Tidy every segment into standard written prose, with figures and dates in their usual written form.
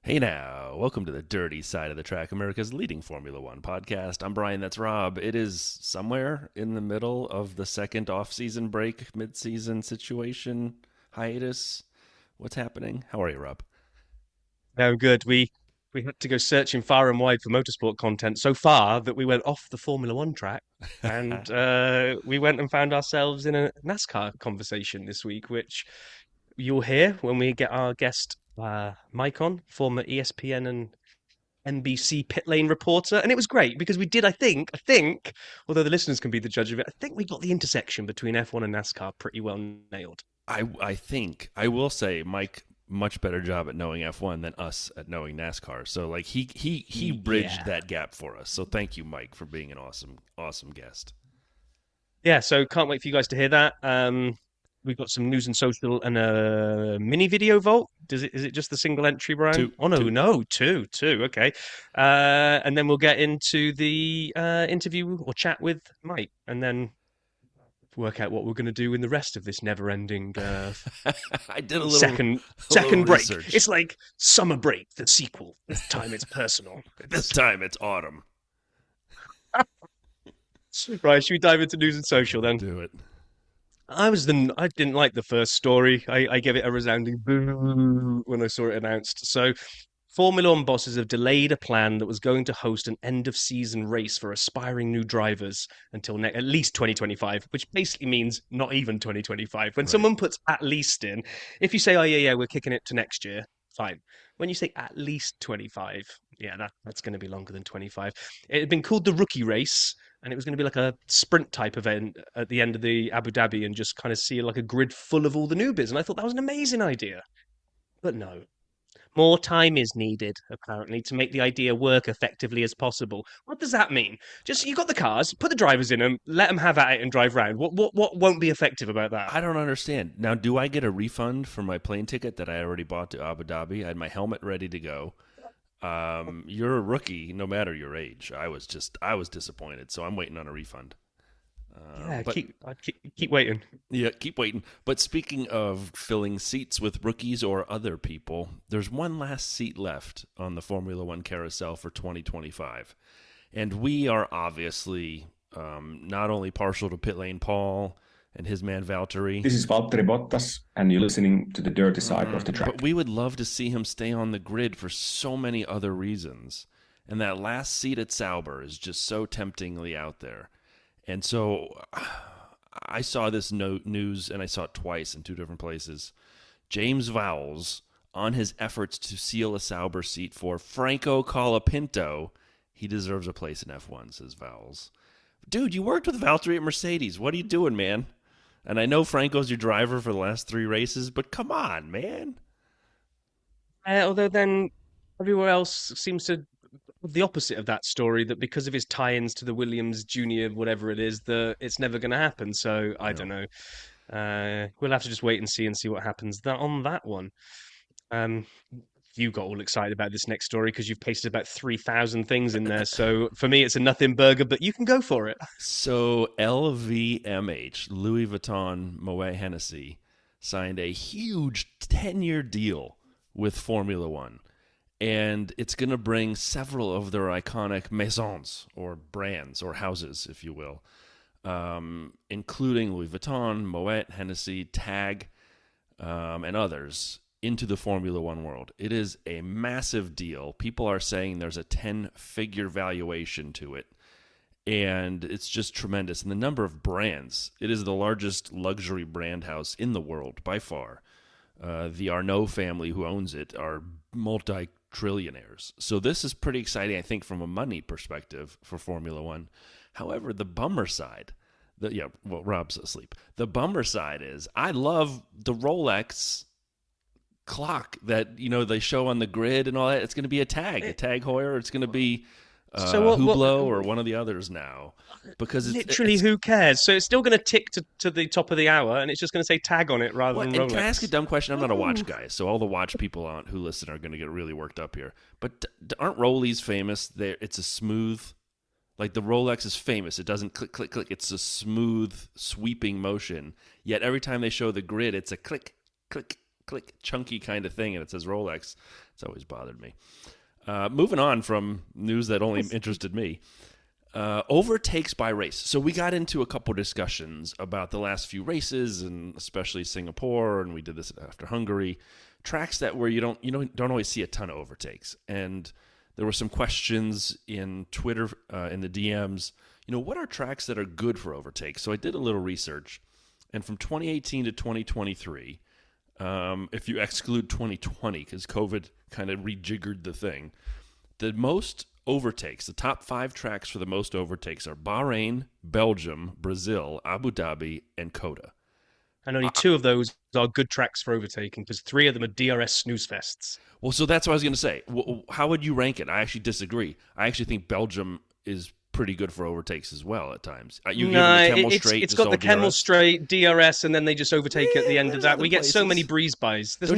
Hey now, welcome to the dirty side of the track, America's leading Formula One podcast. I'm Brian, that's Rob. It is somewhere in the middle of the second off-season break, mid-season situation, hiatus. What's happening? How are you, Rob? No, good. We had to go searching far and wide for motorsport content so far that we went off the Formula One track and we went and found ourselves in a NASCAR conversation this week, which you'll hear when we get our guest Mike on, former ESPN and NBC pitlane reporter, and it was great because we did. I think, although the listeners can be the judge of it, I think we got the intersection between F1 and NASCAR pretty well nailed. I think I will say Mike much better job at knowing F1 than us at knowing NASCAR. So like he bridged Yeah. that gap for us. So thank you, Mike, for being an awesome guest. Yeah, so can't wait for you guys to hear that. We've got some news and social and a mini video vault. Is it just the single entry, Brian? Two, Oh no, two. no, two. Okay, and then we'll get into the interview or chat with Mike, and then work out what we're going to do in the rest of this never-ending I did a little second a little second break. research. It's like summer break, the sequel. This time it's personal. This time it's autumn. Right, should we dive into news and social then? Do it. I didn't like the first story. I gave it a resounding boo when I saw it announced. So, Formula One bosses have delayed a plan that was going to host an end of season race for aspiring new drivers until at least 2025, which basically means not even 2025. When Right. someone puts at least in, if you say, oh, yeah, we're kicking it to next year, fine. When you say at least 25, yeah, that's going to be longer than 25. It had been called the rookie race, and it was going to be like a sprint type event at the end of the Abu Dhabi and just kind of see like a grid full of all the newbies. And I thought that was an amazing idea. But no, more time is needed, apparently, to make the idea work effectively as possible. What does that mean? Just you got the cars, put the drivers in them, let them have at it and drive round. What won't be effective about that? I don't understand. Now, do I get a refund for my plane ticket that I already bought to Abu Dhabi? I had my helmet ready to go. You're a rookie, no matter your age. I was disappointed, so I'm waiting on a refund. Yeah, But keep waiting. yeah, keep waiting. But speaking of filling seats with rookies or other people, there's one last seat left on the Formula One carousel for 2025, and we are obviously not only partial to pit lane Paul and his man Valtteri. This is Valtteri Bottas, and you're listening to the dirty side of the But track. we would love to see him stay on the grid for so many other reasons. And that last seat at Sauber is just so temptingly out there. And so I saw this news, and I saw it twice in two different places. James Vowles, on his efforts to seal a Sauber seat for Franco Colapinto, he deserves a place in F1, says Vowles. Dude, you worked with Valtteri at Mercedes. What are you doing, man? And I know Franco's your driver for the last three races, but come on, man. Although then everywhere else seems to the opposite of that story, that because of his tie-ins to the Williams Junior, whatever it is, that it's never going to happen. So I No. don't know. We'll have to just wait and see what happens on that one. Um, you got all excited about this next story because you've pasted about 3,000 things in there. So for me, it's a nothing burger, but you can go for it. So LVMH, Louis Vuitton Moet Hennessy, signed a huge 10-year deal with Formula One. And it's going to bring several of their iconic maisons, or brands, or houses, if you will, including Louis Vuitton, Moet, Hennessy, Tag, and others, into the Formula One world. It is a massive deal. People are saying there's a 10-figure valuation to it, and it's just tremendous. And the number of brands, it is the largest luxury brand house in the world by far. The Arnault family who owns it are multi-trillionaires. So this is pretty exciting, I think, from a money perspective for Formula One. However, the bummer side, Rob's asleep. The bummer side is I love the Rolex clock that they show on the grid and all that. It's going to be a Tag Heuer. It's going to be So what? Hublot or one of the others now, because Literally, it's who cares? So it's still going to tick to the top of the hour, and it's just going to say tag on it rather What, than and can I ask a Rolex. dumb question? I'm not a watch Ooh. guy, so all the watch people who listen are going to get really worked up here. But aren't Rollies famous? It's a smooth, like the Rolex is famous. It doesn't click, click, click. It's a smooth, sweeping motion. Yet every time they show the grid, it's a click, click, click chunky kind of thing, and it says Rolex. It's always bothered me. Moving on from news that only interested me. Overtakes by race. So we got into a couple discussions about the last few races, and especially Singapore, and we did this after Hungary. Tracks that where you don't always see a ton of overtakes. And there were some questions in Twitter, in the DMs. What are tracks that are good for overtakes? So I did a little research, and from 2018 to 2023, if you exclude 2020, because COVID kind of rejiggered the thing, the most overtakes, the top 5 tracks for the most overtakes are Bahrain, Belgium, Brazil, Abu Dhabi, and Coda. And only 2 of those are good tracks for overtaking, because 3 of them are DRS snooze fests. Well, so that's what I was going to say. How would you rank it? I actually disagree. I actually think Belgium is pretty good for overtakes as well at times. It's got the Camel Straight, DRS, and then they just overtake at the end of that. We get so many breeze bys. This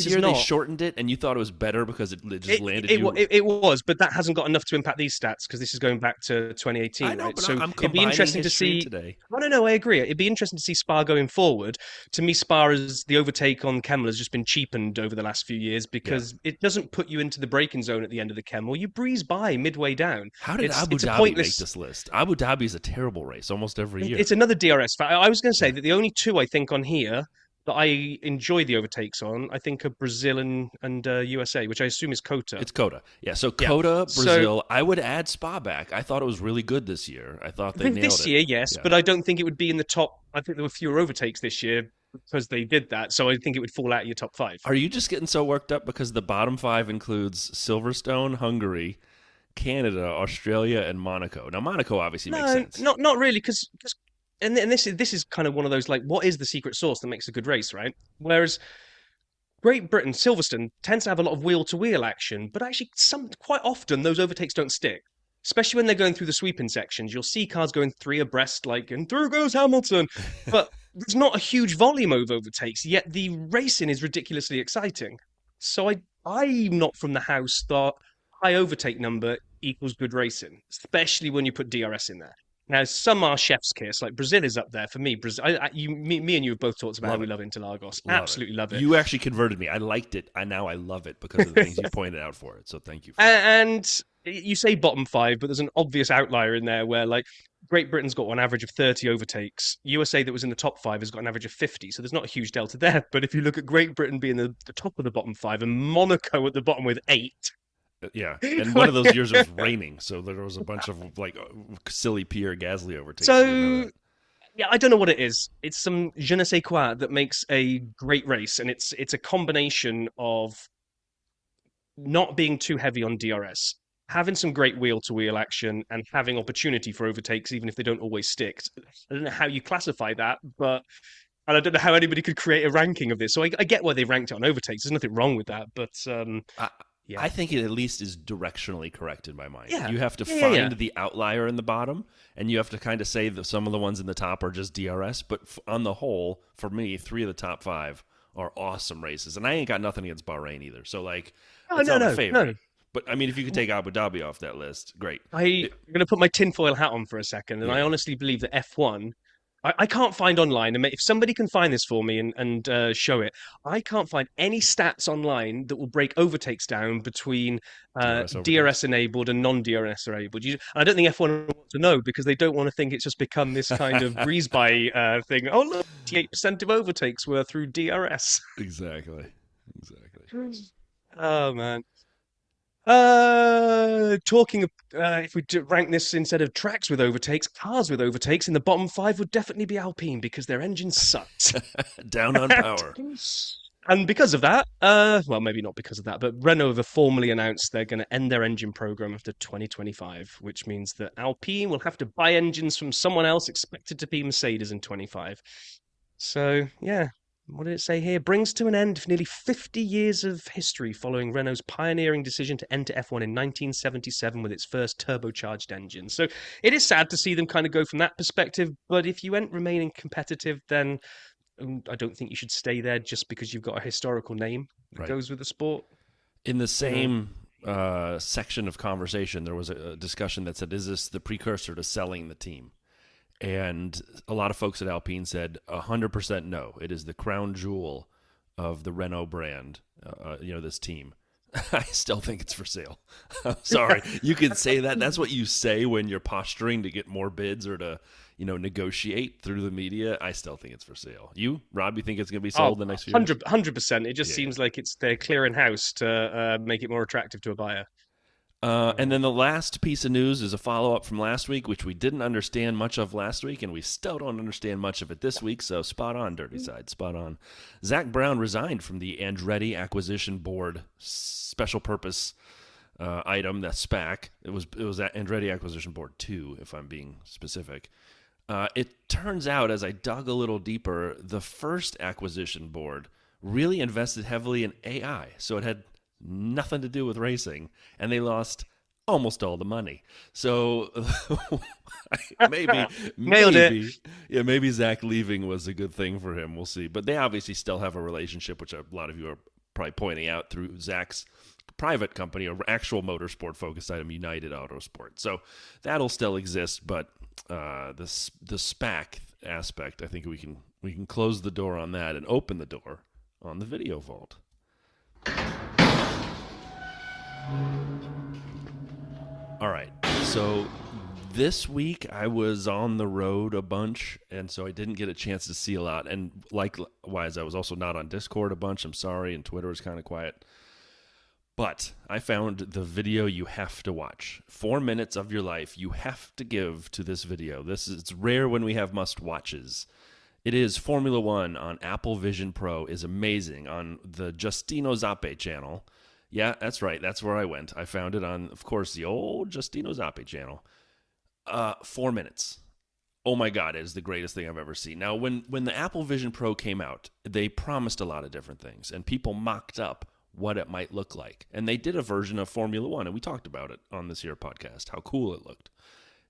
year they shortened it, and you thought it was better because it just landed you. It was, but that hasn't got enough to impact these stats because this is going back to 2018. I know, right? but so I'm it'd be interesting to see today. No, I agree. It'd be interesting to see Spa going forward. To me, Spa as the overtake on Kemmel has just been cheapened over the last few years because it doesn't put you into the braking zone at the end of the Kemmel. You breeze by midway down. How did Abu Dhabi make this list? Abu Dhabi is a terrible race almost every year. It's another DRS. I was going to say that the only 2 I think on here that I enjoy the overtakes on, I think are Brazil and USA, which I assume is COTA. It's COTA. Yeah, so COTA, Brazil. I would add Spa back. I thought it was really good this year. I thought they nailed it. This year, yes, but I don't think it would be in the top. I think there were fewer overtakes this year because they did that, so I think it would fall out of your top 5. Are you just getting so worked up because the bottom 5 includes Silverstone, Hungary, Canada, Australia, and Monaco? Now, Monaco obviously makes sense. Not really, because and this is kind of one of those, like, what is the secret sauce that makes a good race, right? Whereas Great Britain, Silverstone tends to have a lot of wheel-to-wheel action, but actually quite often those overtakes don't stick. Especially when they're going through the sweeping sections, you'll see cars going 3 abreast, like, and through goes Hamilton. But there's not a huge volume of overtakes, yet the racing is ridiculously exciting. So I'm not from the house that high overtake number equals good racing, especially when you put DRS in there. Now, some are chef's kiss, like Brazil is up there for me. Brazil, me and you have both talked about how we love Interlagos. Absolutely love it. You actually converted me. I liked it. Now I love it because of the things you pointed out for it. So thank you. And you say bottom 5, but there's an obvious outlier in there where, like, Great Britain's got an average of 30 overtakes. USA that was in the top 5 has got an average of 50. So there's not a huge delta there. But if you look at Great Britain being the top of the bottom 5 and Monaco at the bottom with 8. Yeah, and one of those years it was raining, so there was a bunch of like silly Pierre Gasly overtakes. So, yeah, I don't know what it is. It's some je ne sais quoi that makes a great race, and it's a combination of not being too heavy on DRS, having some great wheel-to-wheel action, and having opportunity for overtakes, even if they don't always stick. I don't know how you classify that, and I don't know how anybody could create a ranking of this. So I get why they ranked it on overtakes. There's nothing wrong with that, but I think it at least is directionally correct in my mind. Yeah. You have to find the outlier in the bottom, and you have to kind of say that some of the ones in the top are just DRS. But on the whole, for me, 3 of the top 5 are awesome races. And I ain't got nothing against Bahrain either. So, like, it's not a favorite. No. But, I mean, if you could take Abu Dhabi off that list, great. I'm going to put my tinfoil hat on for a second, and I honestly believe that F1... I can't find online, and if somebody can find this for me and show it, I can't find any stats online that will break overtakes down between DRS enabled and non-DRS enabled. I don't think F1 wants to know because they don't want to think it's just become this kind of breeze by thing. Oh, look, 88% of overtakes were through DRS. Exactly. Oh, man. Talking of, if we rank this instead of tracks with overtakes, cars with overtakes, in the bottom 5 would definitely be Alpine because their engines sucked. Down on power. And because of that, well, maybe not because of that, but Renault have formally announced they're going to end their engine program after 2025, which means that Alpine will have to buy engines from someone else, expected to be Mercedes in 25. So, yeah. What did it say here? Brings to an end nearly 50 years of history following Renault's pioneering decision to enter F1 in 1977 with its first turbocharged engine. So it is sad to see them kind of go from that perspective, but if you ain't remaining competitive, then I don't think you should stay there just because you've got a historical name that goes with the sport. In the same section of conversation, there was a discussion that said, is this the precursor to selling the team? And a lot of folks at Alpine said 100% no. It is the crown jewel of the Renault brand, this team. I still think it's for sale. I'm sorry. You can say that. That's what you say when you're posturing to get more bids or to, negotiate through the media. I still think it's for sale. You, Rob, you think it's going to be sold the next few years? 100%. It just seems like they're clearing house to make it more attractive to a buyer. And then the last piece of news is a follow-up from last week, which we didn't understand much of last week, and we still don't understand much of it this week, so spot on, Dirty Side, spot on. Zach Brown resigned from the Andretti Acquisition Board special purpose item, that SPAC. It was Andretti Acquisition Board 2, if I'm being specific. It turns out, as I dug a little deeper, the first acquisition board really invested heavily in AI, so it had nothing to do with racing, and they lost almost all the money. So maybe Nailed it. Yeah, maybe Zach leaving was a good thing for him. We'll see. But they obviously still have a relationship, which a lot of you are probably pointing out through Zach's private company, or actual motorsport focused item, United Autosport. So that'll still exist, but the SPAC aspect, I think we can close the door on that and open the door on the video vault. All right, so this week I was on the road a bunch, and so I didn't get a chance to see a lot. And likewise, I was also not on Discord a bunch. I'm sorry, and Twitter was kind of quiet. But I found the video you have to watch. 4 minutes of your life you have to give to this video. It's rare when we have must-watches. It is Formula One on Apple Vision Pro. Is amazing on the Justino Zappe channel. Yeah, that's right. That's where I went. I found it on, of course, the old Justino Zappe channel. 4 minutes. Oh my God, it is the greatest thing I've ever seen. Now, when the Apple Vision Pro came out, they promised a lot of different things, and people mocked up what it might look like. And they did a version of Formula One, and we talked about it on this here podcast, how cool it looked.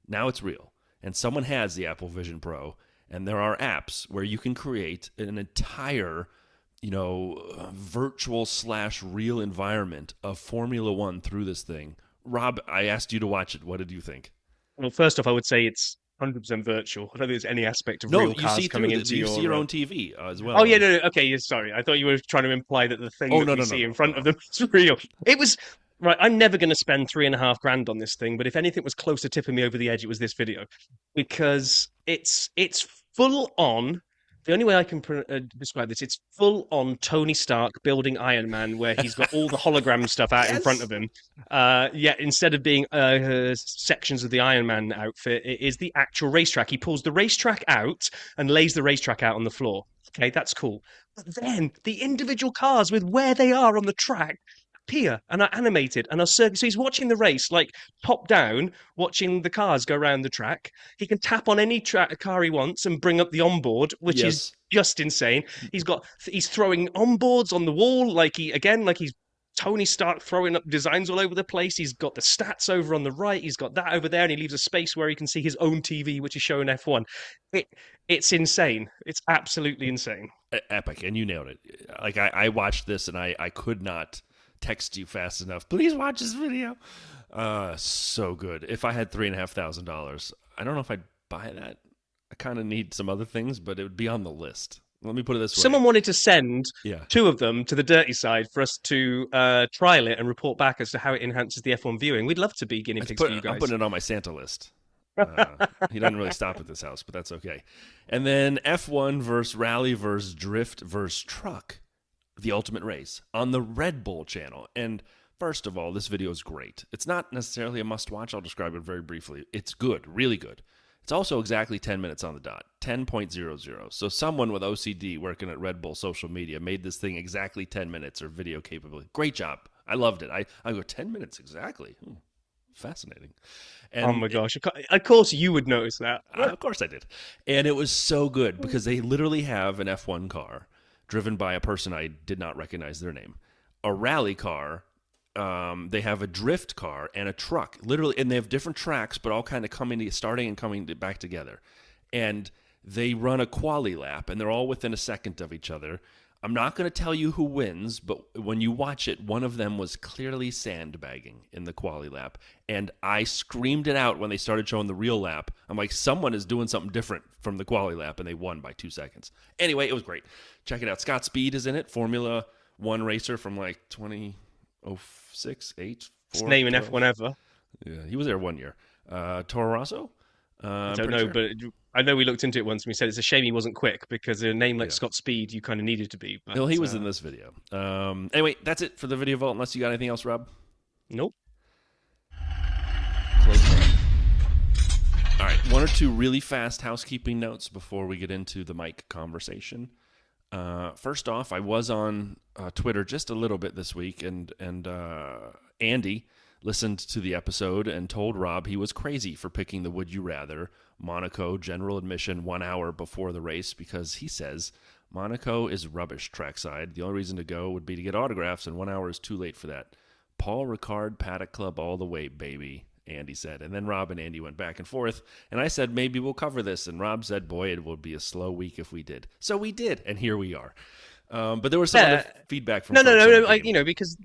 Now it's real. And someone has the Apple Vision Pro, and there are apps where you can create an entire virtual/real environment of Formula One through this thing. Rob, I asked you to watch it. What did you think? Well, first off, I would say it's 100% virtual. I don't think there's any aspect of real cars coming into you see your own TV as well. Oh, yeah, no, okay, sorry. I thought you were trying to imply that the thing you see in front of them is real. It was... Right, I'm never going to spend $3,500 on this thing, but if anything was close to tipping me over the edge, it was this video. Because it's full on... The only way I can describe this, it's full on Tony Stark building Iron Man, where he's got all the hologram stuff out in front of him. Instead of being sections of the Iron Man outfit, it is the actual racetrack. He pulls the racetrack out and lays the racetrack out on the floor. Okay, that's cool. But then the individual cars with where they are on the track appear and are animated and are circling. So he's watching the race, like top down, watching the cars go around the track. He can tap on any car he wants and bring up the onboard, which is just insane. He's throwing onboards on the wall, like he's Tony Stark throwing up designs all over the place. He's got the stats over on the right. He's got that over there, and he leaves a space where he can see his own TV, which is showing F1. It's insane. It's absolutely insane. Epic, and you nailed it. Like I watched this, and I could not text you fast enough. Please watch this video. So good. If I had $3,500, I don't know if I'd buy that. I kind of need some other things, but it would be on the list. Let me put it this way. Someone wanted to send two of them to the dirty side for us to trial it and report back as to how it enhances the F1 viewing. We'd love to be guinea pigs for you guys. I'm putting it on my Santa list. He doesn't really stop at this house, but that's okay. And then F1 versus rally versus drift versus truck. The Ultimate Race on the Red Bull channel. And first of all, this video is great. It's not necessarily a must-watch. I'll describe it very briefly. It's good, really good. It's also exactly 10 minutes on the dot, 10.00. So someone with OCD working at Red Bull social media made this thing exactly 10 minutes or video capability. Great job. I loved it. I go, 10 minutes exactly. Fascinating. And oh my gosh. Of course you would notice that. Of course I did. And it was so good because they literally have an F1 car driven by a person I did not recognize their name, a rally car, they have a drift car, and a truck, literally, and they have different tracks, but all kind of starting and coming back together. And they run a quali lap, and they're all within a second of each other I'm not going to tell you who wins, but when you watch it, one of them was clearly sandbagging in the quali lap. And I screamed it out when they started showing the real lap. I'm like, someone is doing something different from the quali lap, and they won by 2 seconds. Anyway, it was great. Check it out. Scott Speed is in it, Formula One racer from like 2006, 8, 4. It's naming 12. F1 ever. Yeah, he was there 1 year. Toro Rosso? I don't know, but I know we looked into it once and we said it's a shame he wasn't quick because a name like Scott Speed you kind of needed to be. But, well, he was in this video. Anyway, that's it for the video vault. Unless you got anything else, Rob? Nope. Close one. All right, one or two really fast housekeeping notes before we get into the Mike conversation. First off, I was on Twitter just a little bit this week, and Andy listened to the episode and told Rob he was crazy for picking the Would You Rather Monaco general admission 1 hour before the race because he says Monaco is rubbish trackside. The only reason to go would be to get autographs, and 1 hour is too late for that. Paul Ricard Paddock Club all the way, baby, Andy said. And then Rob and Andy went back and forth, and I said, maybe we'll cover this. And Rob said, boy, it would be a slow week if we did. So we did, and here we are. But there was some other feedback from no, because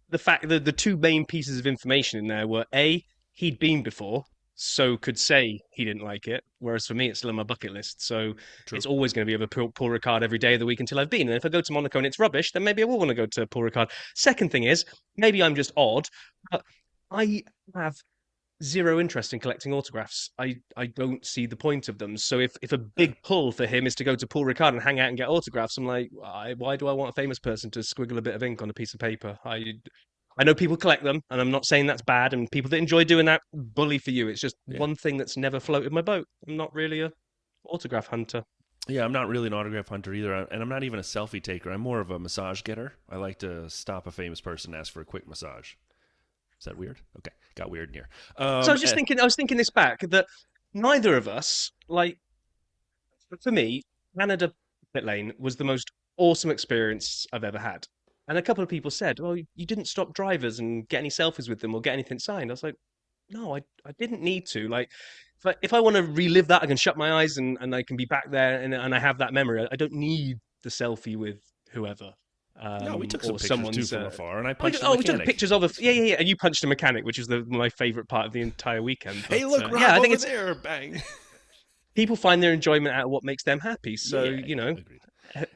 the fact that the two main pieces of information in there were A, he'd been before, so could say he didn't like it, whereas for me it's still on my bucket list, so True. It's always going to be over Paul Ricard every day of the week until I've been, and if I go to Monaco and it's rubbish, then maybe I will want to go to Paul Ricard. Second thing is, maybe I'm just odd, but I have zero interest in collecting autographs. I don't see the point of them. So if a big pull for him is to go to Paul Ricard and hang out and get autographs, I'm like, why do I want a famous person to squiggle a bit of ink on a piece of paper? I know people collect them, and I'm not saying that's bad, and people that enjoy doing that, bully for you. It's just one thing that's never floated my boat. I'm not really a autograph hunter. Yeah, I'm not really an autograph hunter either, and I'm not even a selfie taker. I'm more of a massage getter. I like to stop a famous person and ask for a quick massage. Is that weird? Okay, got weird in here. So I was thinking this back, that neither of us, like, for me, Canada pit lane was the most awesome experience I've ever had. And a couple of people said, well, you didn't stop drivers and get any selfies with them or get anything signed. I was like, no, I didn't need to. Like, if I want to relive that, I can shut my eyes and I can be back there and I have that memory. I don't need the selfie with whoever. No, we took some pictures too from afar, and I punched a mechanic. We took pictures of yeah, and you punched a mechanic, which is my favorite part of the entire weekend. But, hey, look, Rob, I think over there, bang. People find their enjoyment out of what makes them happy. So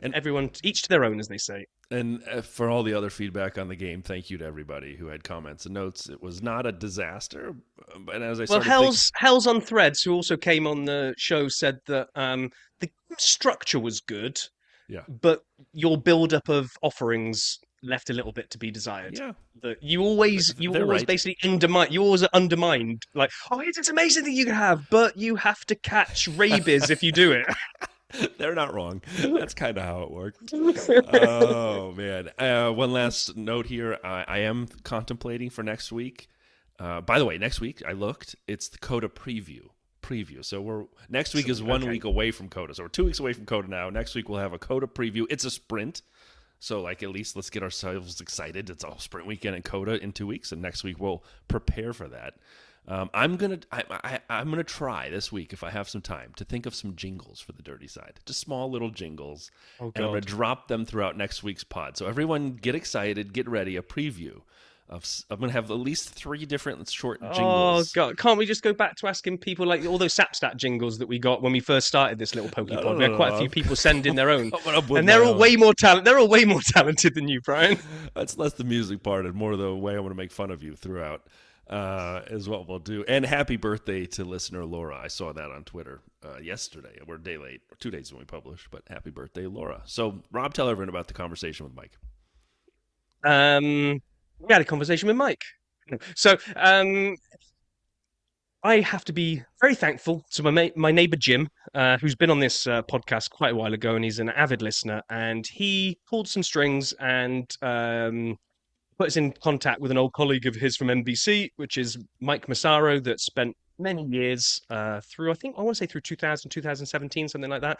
and everyone, each to their own, as they say. And for all the other feedback on the game, thank you to everybody who had comments and notes. It was not a disaster, but as I started Hell's on Threads, who also came on the show, said that the structure was good. Yeah, but your build-up of offerings left a little bit to be desired. Yeah, that you always right. Basically undermine. You always are undermined. Like, oh, it's amazing that you can have, but you have to catch rabies if you do it. They're not wrong. That's kind of how it worked. Oh man! One last note here. I am contemplating for next week. By the way, next week I looked. It's the COTA preview. So next week is 1 week away from COTA. So we're 2 weeks away from COTA now. Next week we'll have a COTA preview. It's a sprint. So like at least let's get ourselves excited. It's all sprint weekend in COTA in 2 weeks, and next week we'll prepare for that. I'm gonna try this week, if I have some time, to think of some jingles for the Dirty Side. Just small little jingles. And I'm gonna drop them throughout next week's pod. So everyone get excited, get ready, a preview. I'm going to have at least 3 different short jingles. Oh, God. Can't we just go back to asking people, like, all those Sapstat jingles that we got when we first started this little Pokepod? We had quite a few people send in their own. And they're all way more talented than you, Brian. That's less the music part and more the way I want to make fun of you throughout is what we'll do. And happy birthday to listener Laura. I saw that on Twitter yesterday. We're a day late, or 2 days when we published, but happy birthday, Laura. So, Rob, tell everyone about the conversation with Mike. We had a conversation with Mike. So I have to be very thankful to my neighbour Jim, who's been on this podcast quite a while ago, and he's an avid listener. And he pulled some strings and put us in contact with an old colleague of his from NBC, which is Mike Massaro, that spent many years through 2000, 2017, something like that,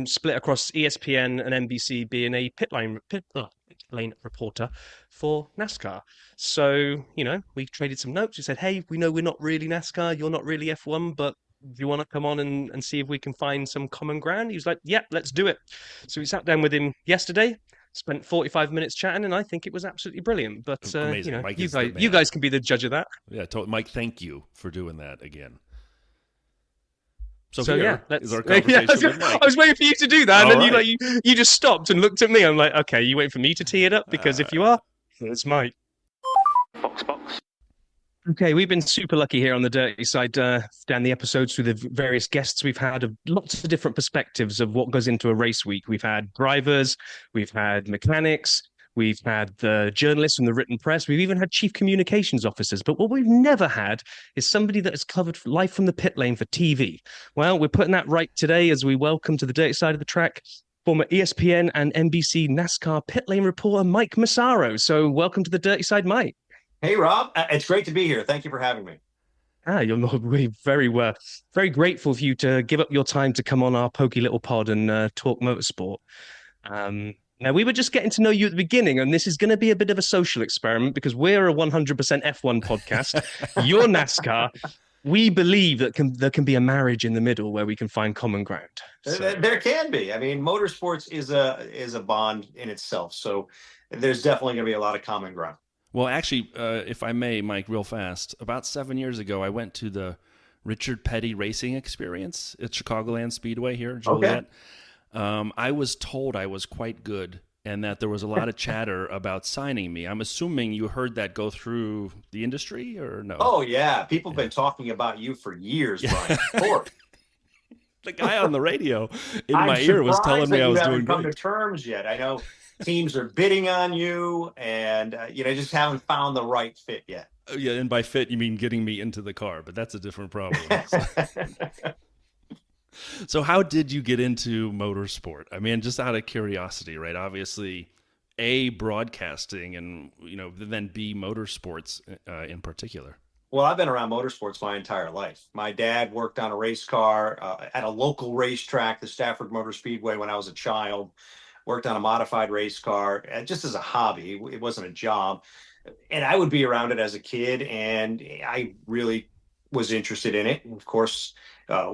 split across ESPN and NBC, being a pitlane reporter for NASCAR. So, we traded some notes. We said, hey, we know we're not really NASCAR, you're not really F1, but do you want to come on and see if we can find some common ground? He was like, yeah, let's do it. So we sat down with him yesterday, spent 45 minutes chatting, and I think it was absolutely brilliant. But, Amazing. Mike is the you man. guys can be the judge of that. Yeah, Mike, thank you for doing that again. So yeah, is our conversation with Mike. I was waiting for you to do that, and All then right. you just stopped and looked at me. I'm like, okay, you waiting for me to tee it up? Because if you are, it's Mike. Box. Okay, we've been super lucky here on the Dirty Side down the episodes with the various guests we've had of lots of different perspectives of what goes into a race week. We've had drivers, we've had mechanics, we've had the journalists from the written press, we've even had chief communications officers. But what we've never had is somebody that has covered life from the pit lane for TV. Well, we're putting that right today as we welcome to the Dirty Side of the track former ESPN and NBC NASCAR pit lane reporter Mike Massaro. So welcome to the Dirty Side, Mike. Hey, Rob. It's great to be here. Thank you for having me. We're very grateful for you to give up your time to come on our pokey little pod and talk motorsport. Now, we were just getting to know you at the beginning, and this is going to be a bit of a social experiment because we're a 100% F1 podcast. You're NASCAR. We believe that there can be a marriage in the middle where we can find common ground. So. There can be. I mean, motorsports is a bond in itself. So there's definitely going to be a lot of common ground. Well, actually, if I may, Mike, real fast, about 7 years ago, I went to the Richard Petty Racing Experience at Chicagoland Speedway here in Joliet. Okay. I was told I was quite good and that there was a lot of chatter about signing me. I'm assuming you heard that go through the industry or no? Oh, yeah. People have been talking about you for years, Brian. Sure. The guy on the radio in my ear was telling me I was doing come great. to terms yet. I know teams are bidding on you and, just haven't found the right fit yet. Yeah, and by fit, you mean getting me into the car, but that's a different problem. So how did you get into motorsport? I mean, just out of curiosity, right? Obviously, A, broadcasting and, then B, motorsports in particular. Well, I've been around motorsports my entire life. My dad worked on a race car at a local racetrack, the Stafford Motor Speedway, when I was a child. Worked on a modified race car just as a hobby. It wasn't a job. And I would be around it as a kid, and I really was interested in it. Of course,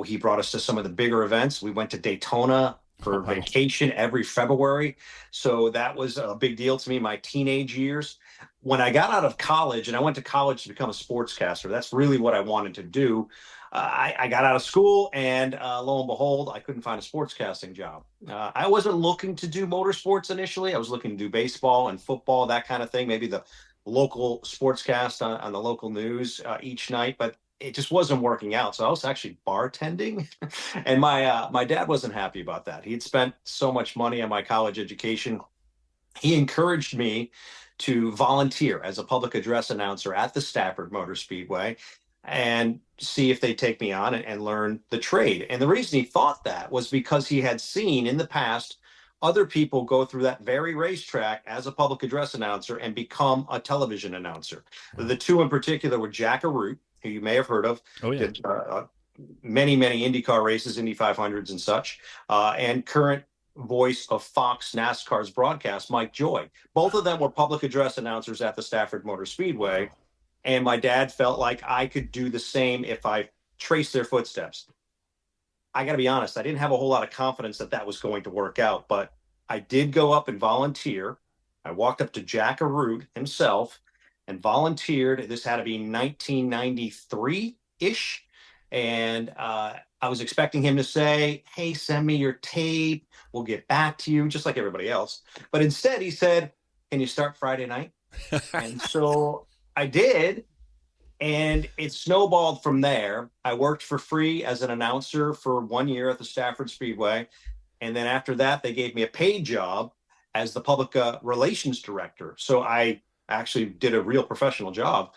he brought us to some of the bigger events. We went to Daytona for vacation every February. So that was a big deal to me, my teenage years. When I got out of college, and I went to college to become a sportscaster, that's really what I wanted to do. I got out of school, and lo and behold, I couldn't find a sportscasting job. I wasn't looking to do motorsports initially. I was looking to do baseball and football, that kind of thing, maybe the local sportscast on the local news each night, but it just wasn't working out. So I was actually bartending, and my dad wasn't happy about that. He had spent so much money on my college education. He encouraged me to volunteer as a public address announcer at the Stafford Motor Speedway and see if they take me on and learn the trade. And the reason he thought that was because he had seen in the past other people go through that very racetrack as a public address announcer and become a television announcer. The two in particular were Jack Arute, who you may have heard of. Oh, yeah. Did, many IndyCar races, Indy 500s and such, and current voice of Fox NASCAR's broadcast, Mike Joy. Both of them were public address announcers at the Stafford Motor Speedway. And my dad felt like I could do the same if I traced their footsteps. I got to be honest, I didn't have a whole lot of confidence that that was going to work out, but I did go up and volunteer. I walked up to Jack Arute himself and volunteered. This had to be 1993-ish. And I was expecting him to say, hey, send me your tape. We'll get back to you, just like everybody else. But instead, he said, can you start Friday night? And so I did. And it snowballed from there. I worked for free as an announcer for 1 year at the Stafford Speedway. And then after that, they gave me a paid job as the public relations director. So I actually did a real professional job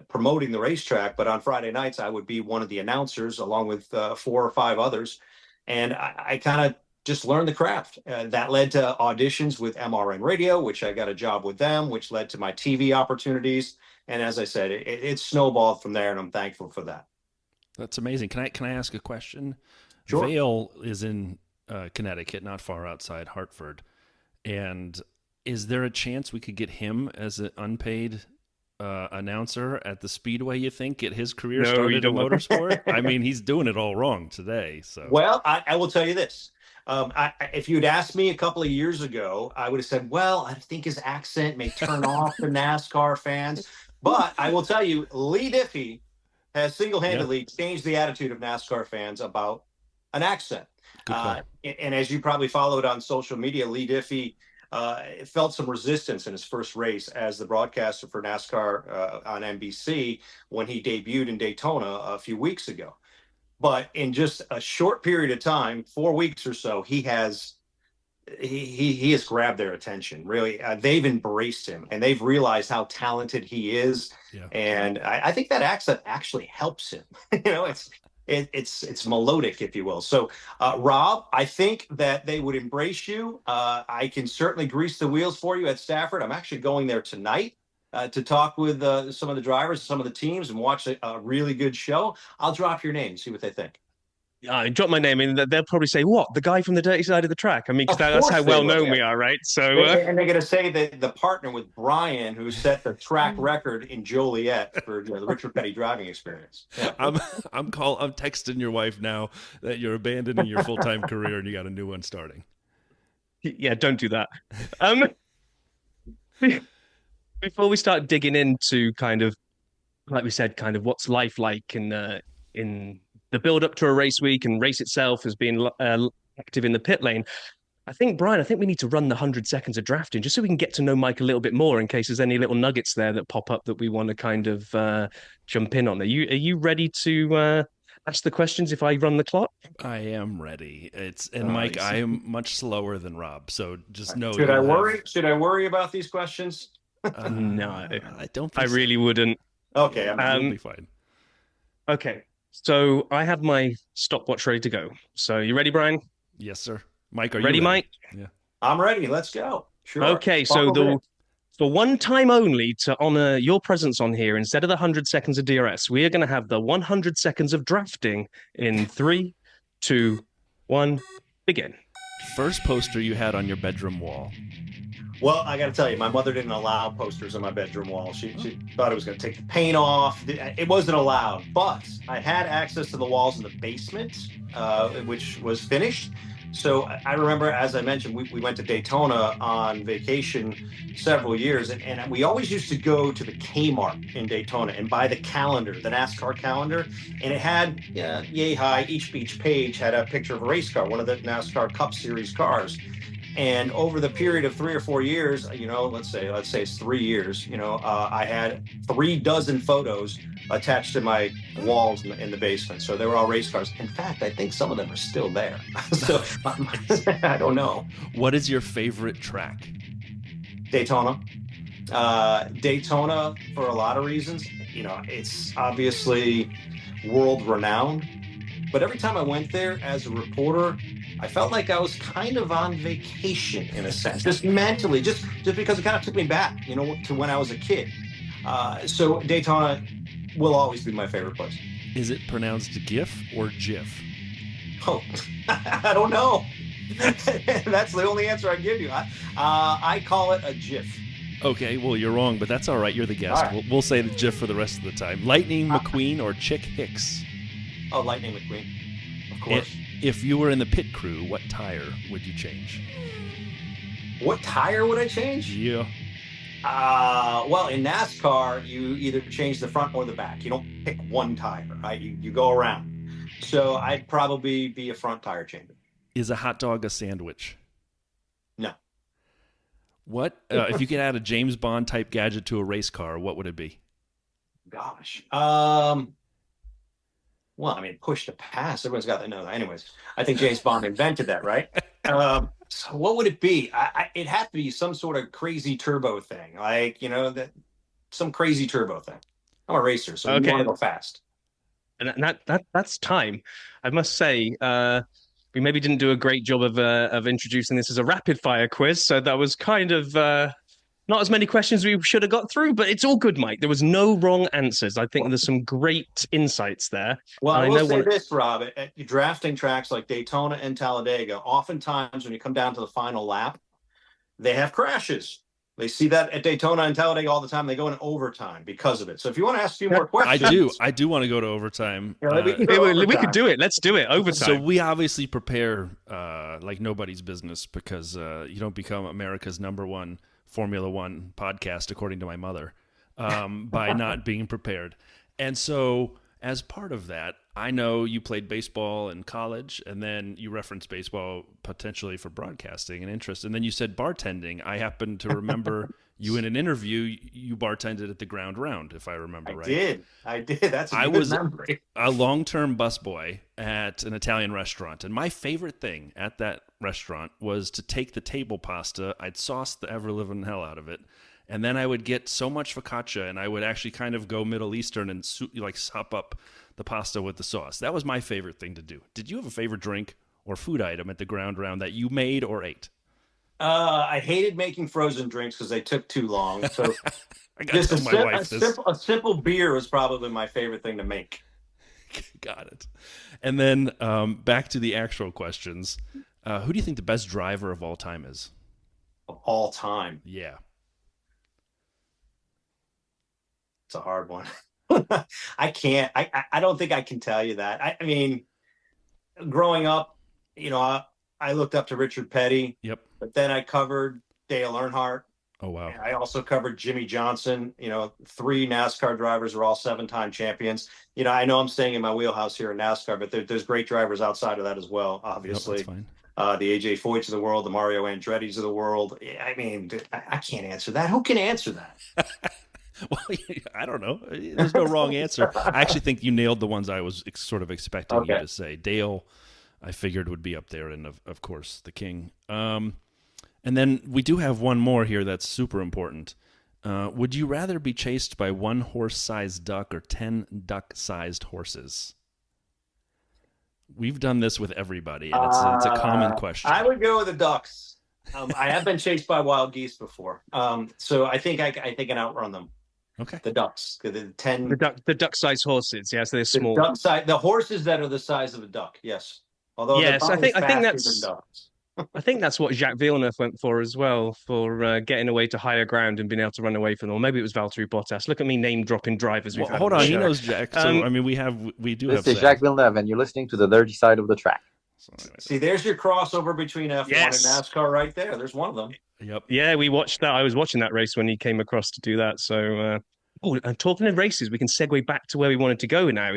promoting the racetrack. But on Friday nights, I would be one of the announcers along with 4 or 5 others. And I kind of just learned the craft. That led to auditions with MRN Radio, which I got a job with them, which led to my TV opportunities. And as I said, it snowballed from there, and I'm thankful for that. That's amazing. Can I ask a question? Sure. Vail is in Connecticut, not far outside Hartford. And is there a chance we could get him as an unpaid announcer at the Speedway, you think, get his career No, you started in don't want- motorsport? I mean, he's doing it all wrong today. So Well, I will tell you this. If you'd asked me a couple of years ago, I would have said, well, I think his accent may turn off the NASCAR fans. But I will tell you, Lee Diffie has single-handedly changed the attitude of NASCAR fans about an accent. And as you probably followed on social media, Lee Diffie felt some resistance in his first race as the broadcaster for NASCAR on NBC when he debuted in Daytona a few weeks ago. But in just a short period of time, 4 weeks or so, he has grabbed their attention. Really, they've embraced him and they've realized how talented he is. Yeah. And I think that accent actually helps him. It's melodic, if you will. So, Rob, I think that they would embrace you. I can certainly grease the wheels for you at Stafford. I'm actually going there tonight to talk with some of the drivers, some of the teams, and watch a really good show. I'll drop your name, see what they think. I drop my name in. They'll probably say, "What? The guy from the dirty side of the track?" I mean, 'cause that's how well known we are, right? So, and they're going to say that the partner with Brian, who set the track record in Joliet for the Richard Petty driving experience. Yeah. I'm texting your wife now that you're abandoning your full-time career and you got a new one starting. Yeah, don't do that. Before we start digging into kind of, like we said, kind of what's life like in the build up to a race week and race itself as being active in the pit lane, Brian, I think we need to run the 100 seconds of drafting just so we can get to know Mike a little bit more in case there's any little nuggets there that pop up that we want to kind of jump in on. Are you ready to ask the questions if I run the clock? I am ready. Mike, I am much slower than Rob, so just know. Should I worry? Should I worry about these questions? No, I don't. I really wouldn't. Okay, you'll be fine. Okay, so I have my stopwatch ready to go. So you ready, Brian? Yes, sir. Mike, are you ready? Mike? Yeah, I'm ready. Let's go. Sure. Okay, so for one time only to honor your presence on here, instead of the 100 seconds of DRS, we are going to have the 100 seconds of drafting in 3, 2, 1, begin. First poster you had on your bedroom wall. Well, I got to tell you, my mother didn't allow posters on my bedroom wall. She thought it was going to take the paint off. It wasn't allowed, but I had access to the walls in the basement, which was finished. So I remember, as I mentioned, we went to Daytona on vacation several years, and we always used to go to the Kmart in Daytona and buy the calendar, the NASCAR calendar, and it had yay high, each page had a picture of a race car, one of the NASCAR Cup Series cars. And over the period of 3 or 4 years, let's say it's 3 years, I had 36 photos attached to my walls in the basement. So they were all race cars. In fact, I think some of them are still there. So I don't know. What is your favorite track? Daytona. Daytona for a lot of reasons. It's obviously world renowned. But every time I went there as a reporter, I felt like I was kind of on vacation in a sense, just mentally, just because it kind of took me back, to when I was a kid. So Daytona will always be my favorite place. Is it pronounced GIF or GIF? Oh, I don't know. That's the only answer I give you. I call it a GIF. Okay, well, you're wrong, but that's all right. You're the guest. Right. We'll say the GIF for the rest of the time. Lightning McQueen or Chick Hicks? Oh, Lightning McQueen, of course. If you were in the pit crew, what tire would you change? What tire would I change? Yeah. Well, in NASCAR, you either change the front or the back. You don't pick one tire, right? You go around. So I'd probably be a front tire changer. Is a hot dog a sandwich? No. What if you could add a James Bond type gadget to a race car? What would it be? Gosh. Well, I mean, push to pass. Everyone's got that. No, anyways, I think James Bond invented that, right? So what would it be? It'd have to be some sort of crazy turbo thing, like some crazy turbo thing. I'm a racer, so we want to go fast. And that's time. I must say, we maybe didn't do a great job of introducing this as a rapid fire quiz, so that was kind of not as many questions we should have got through, but it's all good, Mike. There was no wrong answers. I think there's some great insights there. Well, I will say this, Rob. At drafting tracks like Daytona and Talladega, oftentimes when you come down to the final lap, they have crashes. They see that at Daytona and Talladega all the time. They go in overtime because of it. So if you want to ask a few more questions, I do want to go to overtime. We could do it. Let's do it. Overtime. So we obviously prepare like nobody's business because you don't become America's #1 Formula One podcast, according to my mother, by not being prepared. And so as part of that, I know you played baseball in college, and then you referenced baseball potentially for broadcasting and interest. And then you said bartending. I happen to remember you in an interview, you bartended at the Ground Round, if I remember right. I did. That's a good memory. A long-term busboy at an Italian restaurant. And my favorite thing at that restaurant was to take the table pasta. I'd sauce the ever-living hell out of it. And then I would get so much focaccia, and I would actually kind of go Middle Eastern and like sop up the pasta with the sauce. That was my favorite thing to do. Did you have a favorite drink or food item at the Ground Round that you made or ate? I hated making frozen drinks because they took too long. So I got to tell my wife this. A simple beer was probably my favorite thing to make. Got it. And then back to the actual questions. Who do you think the best driver of all time is? Of all time? Yeah. It's a hard one. I can't. I don't think I can tell you that. I mean, growing up, I looked up to Richard Petty. Yep. But then I covered Dale Earnhardt. Oh, wow. I also covered Jimmy Johnson. 3 NASCAR drivers were all 7-time champions. I know I'm staying in my wheelhouse here in NASCAR, but there's great drivers outside of that as well, obviously. Nope, that's fine. The A.J. Foyts of the world, the Mario Andretti's of the world. I mean, I can't answer that. Who can answer that? Well, I don't know. There's no wrong answer. I actually think you nailed the ones I was sort of expecting you to say. Dale, I figured would be up there, and of course, the King. And then we do have one more here that's super important. Would you rather be chased by 1 horse-sized duck or 10 duck-sized horses? We've done this with everybody, and it's a common question. I would go with the ducks. I have been chased by wild geese before, so I think I can outrun them. Okay. The ducks, the duck-sized horses. Yeah, so they're small. The horses that are the size of a duck. Yes. Although yes, I think that's. Ducks. I think that's what Jacques Villeneuve went for as well, for getting away to higher ground and being able to run away from them. Or maybe it was Valtteri Bottas. Look at me name dropping drivers. Well, hold on, he knows Jack. So I mean, we do have. This is Jacques Villeneuve, and you're listening to the dirty side of the track. See, there's your crossover between F1 and NASCAR right there. There's one of them. Yep. Yeah, we watched that. I was watching that race when he came across to do that. So, and talking of races, we can segue back to where we wanted to go now.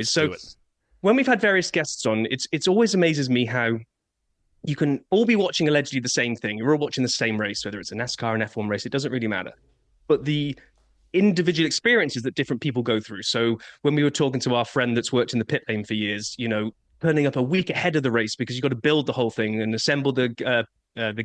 When we've had various guests on, it's always amazes me how you can all be watching allegedly the same thing. You're all watching the same race, whether it's a NASCAR and F1 race, it doesn't really matter. But the individual experiences that different people go through. So when we were talking to our friend that's worked in the pit lane for years, turning up a week ahead of the race because you've got to build the whole thing and assemble the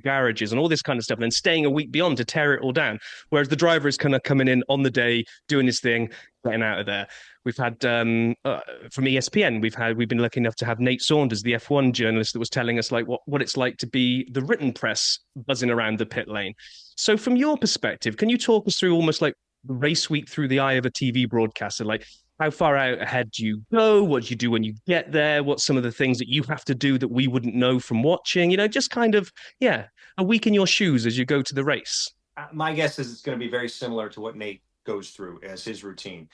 garages and all this kind of stuff, and then staying a week beyond to tear it all down. Whereas the driver is kind of coming in on the day, doing his thing, getting out of there. We've had from ESPN, we've been lucky enough to have Nate Saunders, the F1 journalist, that was telling us like what it's like to be the written press buzzing around the pit lane. So from your perspective, can you talk us through almost like the race week through the eye of a TV broadcaster? Like, how far out ahead do you go? What do you do when you get there? What's some of the things that you have to do that we wouldn't know from watching? Just kind of, a week in your shoes as you go to the race. My guess is it's going to be very similar to what Nate goes through as his routine.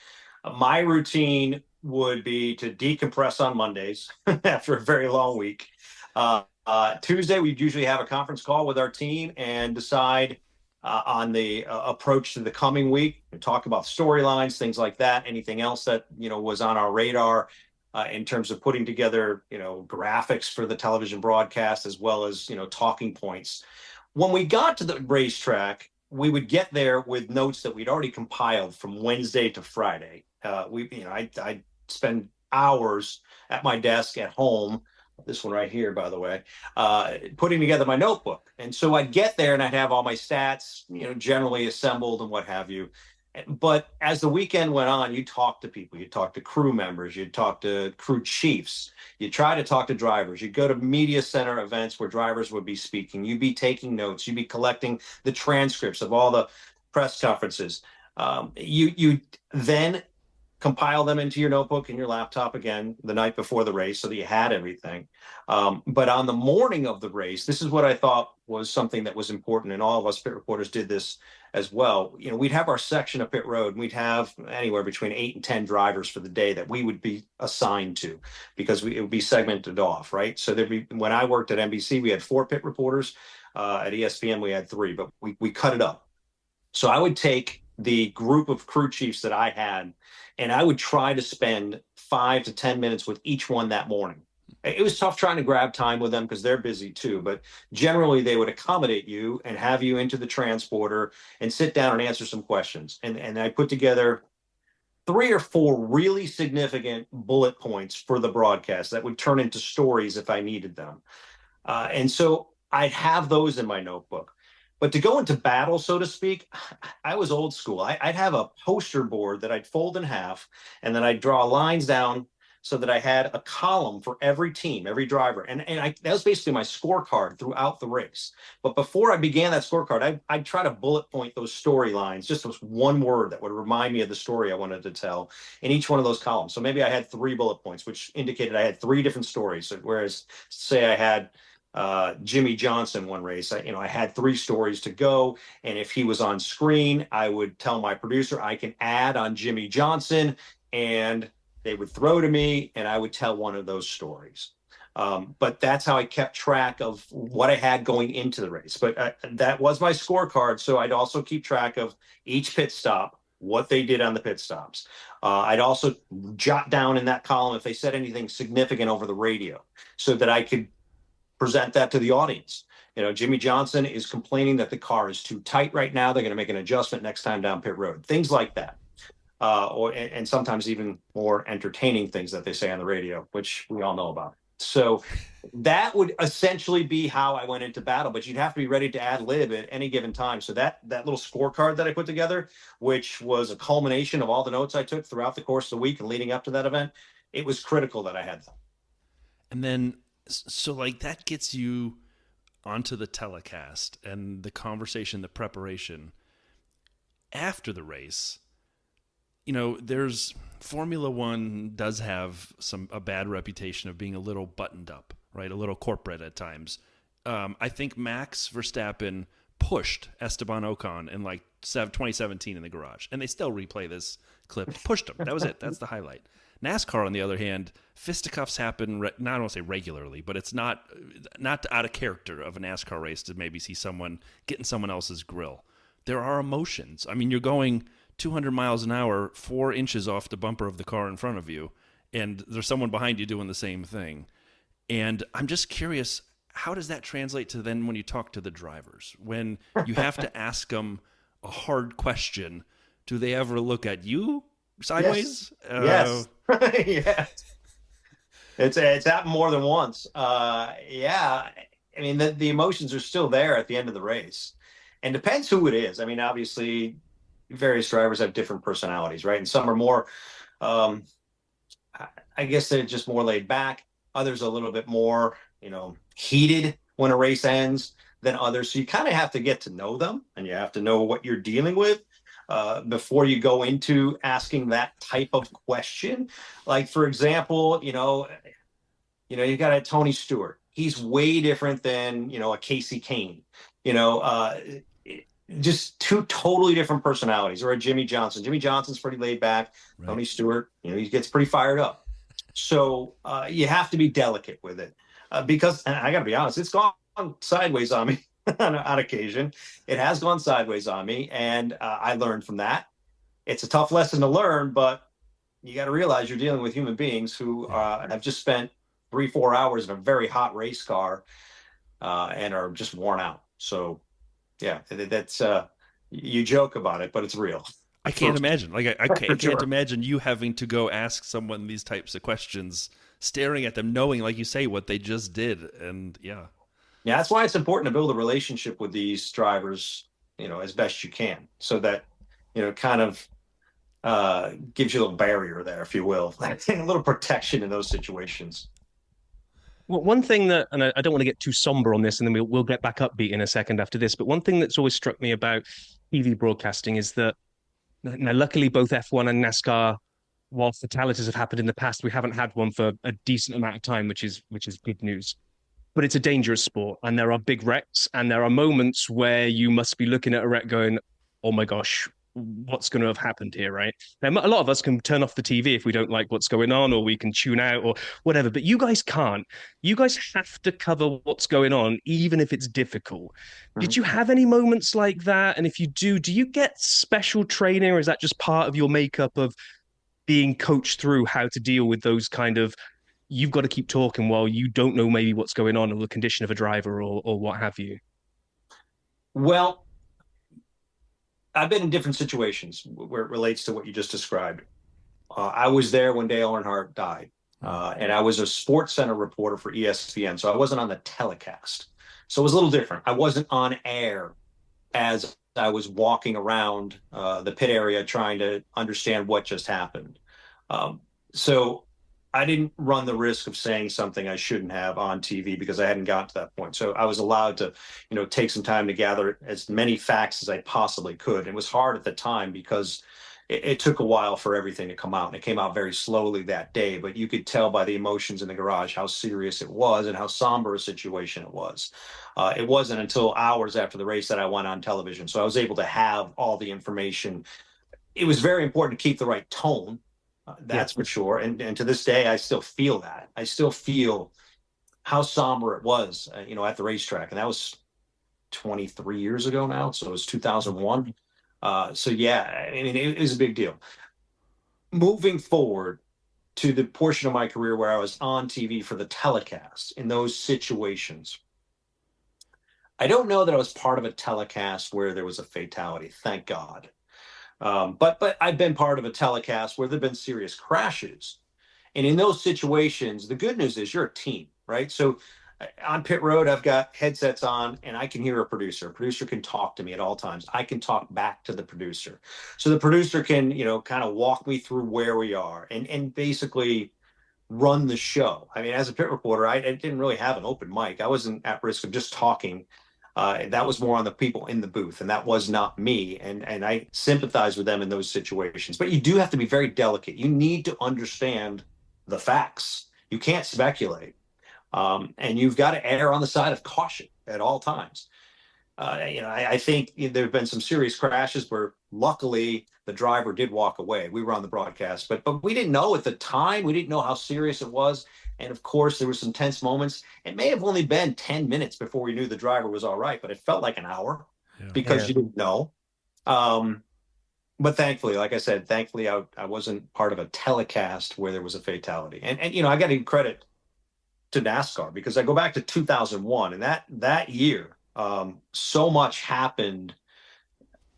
My routine would be to decompress on Mondays after a very long week. Tuesday, we'd usually have a conference call with our team and decide on the approach to the coming week, and talk about storylines, things like that, anything else that was on our radar in terms of putting together graphics for the television broadcast, as well as talking points. When we got to the racetrack, we would get there with notes that we'd already compiled from Wednesday to Friday. I'd spend hours at my desk at home, this one right here, by the way, putting together my notebook. And so I'd get there and I'd have all my stats, generally assembled and what have you. But as the weekend went on, you talk to people, you talk to crew members, you talk to crew chiefs, you try to talk to drivers, you go to media center events where drivers would be speaking, you'd be taking notes, you'd be collecting the transcripts of all the press conferences. You then compile them into your notebook and your laptop again the night before the race so that you had everything. But on the morning of the race, this is what I thought was something that was important, and all of us pit reporters did this as well. We'd have our section of pit road, and we'd have anywhere between 8 and 10 drivers for the day that we would be assigned to, because it would be segmented off, right? So when I worked at NBC, we had 4 pit reporters. At ESPN, we had 3, but we cut it up. So I would take the group of crew chiefs that I had, and I would try to spend 5 to 10 minutes with each one that morning. It was tough trying to grab time with them because they're busy too, but generally they would accommodate you and have you into the transporter and sit down and answer some questions. And I put together 3 or 4 really significant bullet points for the broadcast that would turn into stories if I needed them. And so I'd have those in my notebook. But to go into battle, so to speak, I was old school. I'd have a poster board that I'd fold in half, and then I'd draw lines down so that I had a column for every team, every driver. And that was basically my scorecard throughout the race. But before I began that scorecard, I'd try to bullet point those storylines, just as one word that would remind me of the story I wanted to tell in each one of those columns. So maybe I had 3 bullet points, which indicated I had 3 different stories. Whereas, say I had Jimmy Johnson one race, I had 3 stories to go, and if he was on screen, I would tell my producer I can add on Jimmy Johnson, and they would throw to me and I would tell one of those stories. But that's how I kept track of what I had going into the race. But that was my scorecard, so I'd also keep track of each pit stop, what they did on the pit stops. I'd also jot down in that column if they said anything significant over the radio, so that I could present that to the audience. Jimmy Johnson is complaining that the car is too tight right now. They're going to make an adjustment next time down pit road. Things like that. And sometimes even more entertaining things that they say on the radio, which we all know about. So that would essentially be how I went into battle, but you'd have to be ready to ad lib at any given time. So that little scorecard that I put together, which was a culmination of all the notes I took throughout the course of the week and leading up to that event, it was critical that I had them. And then, so like that gets you onto the telecast and the conversation, the preparation after the race. There's Formula One does have a bad reputation of being a little buttoned up, right? A little corporate at times. I think Max Verstappen pushed Esteban Ocon in 2017 in the garage, and they still replay this clip. Pushed him. That was it. That's the highlight. NASCAR, on the other hand, fisticuffs happen, not I don't say regularly, but it's not out of character of a NASCAR race to maybe see someone getting someone else's grill. There are emotions. I mean, you're going 200 miles an hour, 4 inches off the bumper of the car in front of you, and there's someone behind you doing the same thing. And I'm just curious, how does that translate to then when you talk to the drivers? When you have to ask them a hard question, do they ever look at you sideways? Yes. Yeah. It's happened more than once. Yeah. I mean, the emotions are still there at the end of the race. And depends who it is. I mean, obviously, various drivers have different personalities, right? And some are more, I guess they're just more laid back. Others a little bit more, heated when a race ends than others. So you kind of have to get to know them, and you have to know what you're dealing with before you go into asking that type of question. Like, for example, you got a Tony Stewart. He's way different than, a Casey Kane, just 2 totally different personalities. Or a Jimmy Johnson. Jimmy Johnson's pretty laid back. Right. Tony Stewart, he gets pretty fired up. So you have to be delicate with it because, and I got to be honest, it's gone sideways on me on occasion. It has gone sideways on me, and I learned from that. It's a tough lesson to learn, but you got to realize you're dealing with human beings who have just spent 3-4 hours in a very hot race car and are just worn out. So, yeah, that's you joke about it, but it's real. I can't imagine. I can't imagine you having to go ask someone these types of questions, staring at them, knowing, like you say, what they just did. And yeah, that's why it's important to build a relationship with these drivers, as best you can, so that, kind of gives you a little barrier there, if you will, a little protection in those situations. Well, one thing that, and I don't want to get too somber on this, and then we'll get back upbeat in a second after this, but one thing that's always struck me about TV broadcasting is that, now, luckily, both F1 and NASCAR while fatalities have happened in the past, we haven't had one for a decent amount of time, which is good news. But it's a dangerous sport, and there are big wrecks, and there are moments where you must be looking at a wreck going, "Oh my gosh, what's going to have happened here?" Right? Now, a lot of us can turn off the TV if we don't like what's going on, or we can tune out, or whatever. But you guys can't. You guys have to cover what's going on, even if it's difficult. Did you have any moments like that? And if you do you get special training, or is that just part of your makeup of being coached through how to deal with those kind of, you've got to keep talking while you don't know maybe what's going on or the condition of a driver or what have you? Well, I've been in different situations where it relates to what you just described. I was there when Dale Earnhardt died, and I was a Sports Center reporter for ESPN, so I wasn't on the telecast. So it was a little different. I wasn't on air as I was walking around the pit area trying to understand what just happened. So I didn't run the risk of saying something I shouldn't have on TV because I hadn't gotten to that point. So I was allowed to, take some time to gather as many facts as I possibly could. It was hard at the time because it took a while for everything to come out, and it came out very slowly that day. But you could tell by the emotions in the garage how serious it was and how somber a situation it was. It wasn't until hours after the race that I went on television. So I was able to have all the information. It was very important to keep the right tone. That's for sure. And to this day, I still feel that. I still feel how somber it was, at the racetrack. And that was 23 years ago now. So it was 2001. So yeah, I mean, it was a big deal. Moving forward to the portion of my career where I was on TV for the telecast in those situations, I don't know that I was part of a telecast where there was a fatality, thank God. But I've been part of a telecast where there've been serious crashes. And in those situations, the good news is you're a team, right? So on pit road, I've got headsets on and I can hear a producer. A producer can talk to me at all times. I can talk back to the producer. So the producer can, kind of walk me through where we are and basically run the show. I mean, as a pit reporter, I didn't really have an open mic. I wasn't at risk of just talking. That was more on the people in the booth, and that was not me. And I sympathize with them in those situations. But you do have to be very delicate. You need to understand the facts. You can't speculate. And you've got to err on the side of caution at all times. I think there have been some serious crashes where luckily the driver did walk away. We were on the broadcast, but we didn't know at the time. We didn't know how serious it was. And of course, there were some tense moments. It may have only been 10 minutes before we knew the driver was all right, but it felt like an hour because you didn't know. But thankfully, like I said, I wasn't part of a telecast where there was a fatality. And I got to give credit to NASCAR because I go back to 2001, and that year, so much happened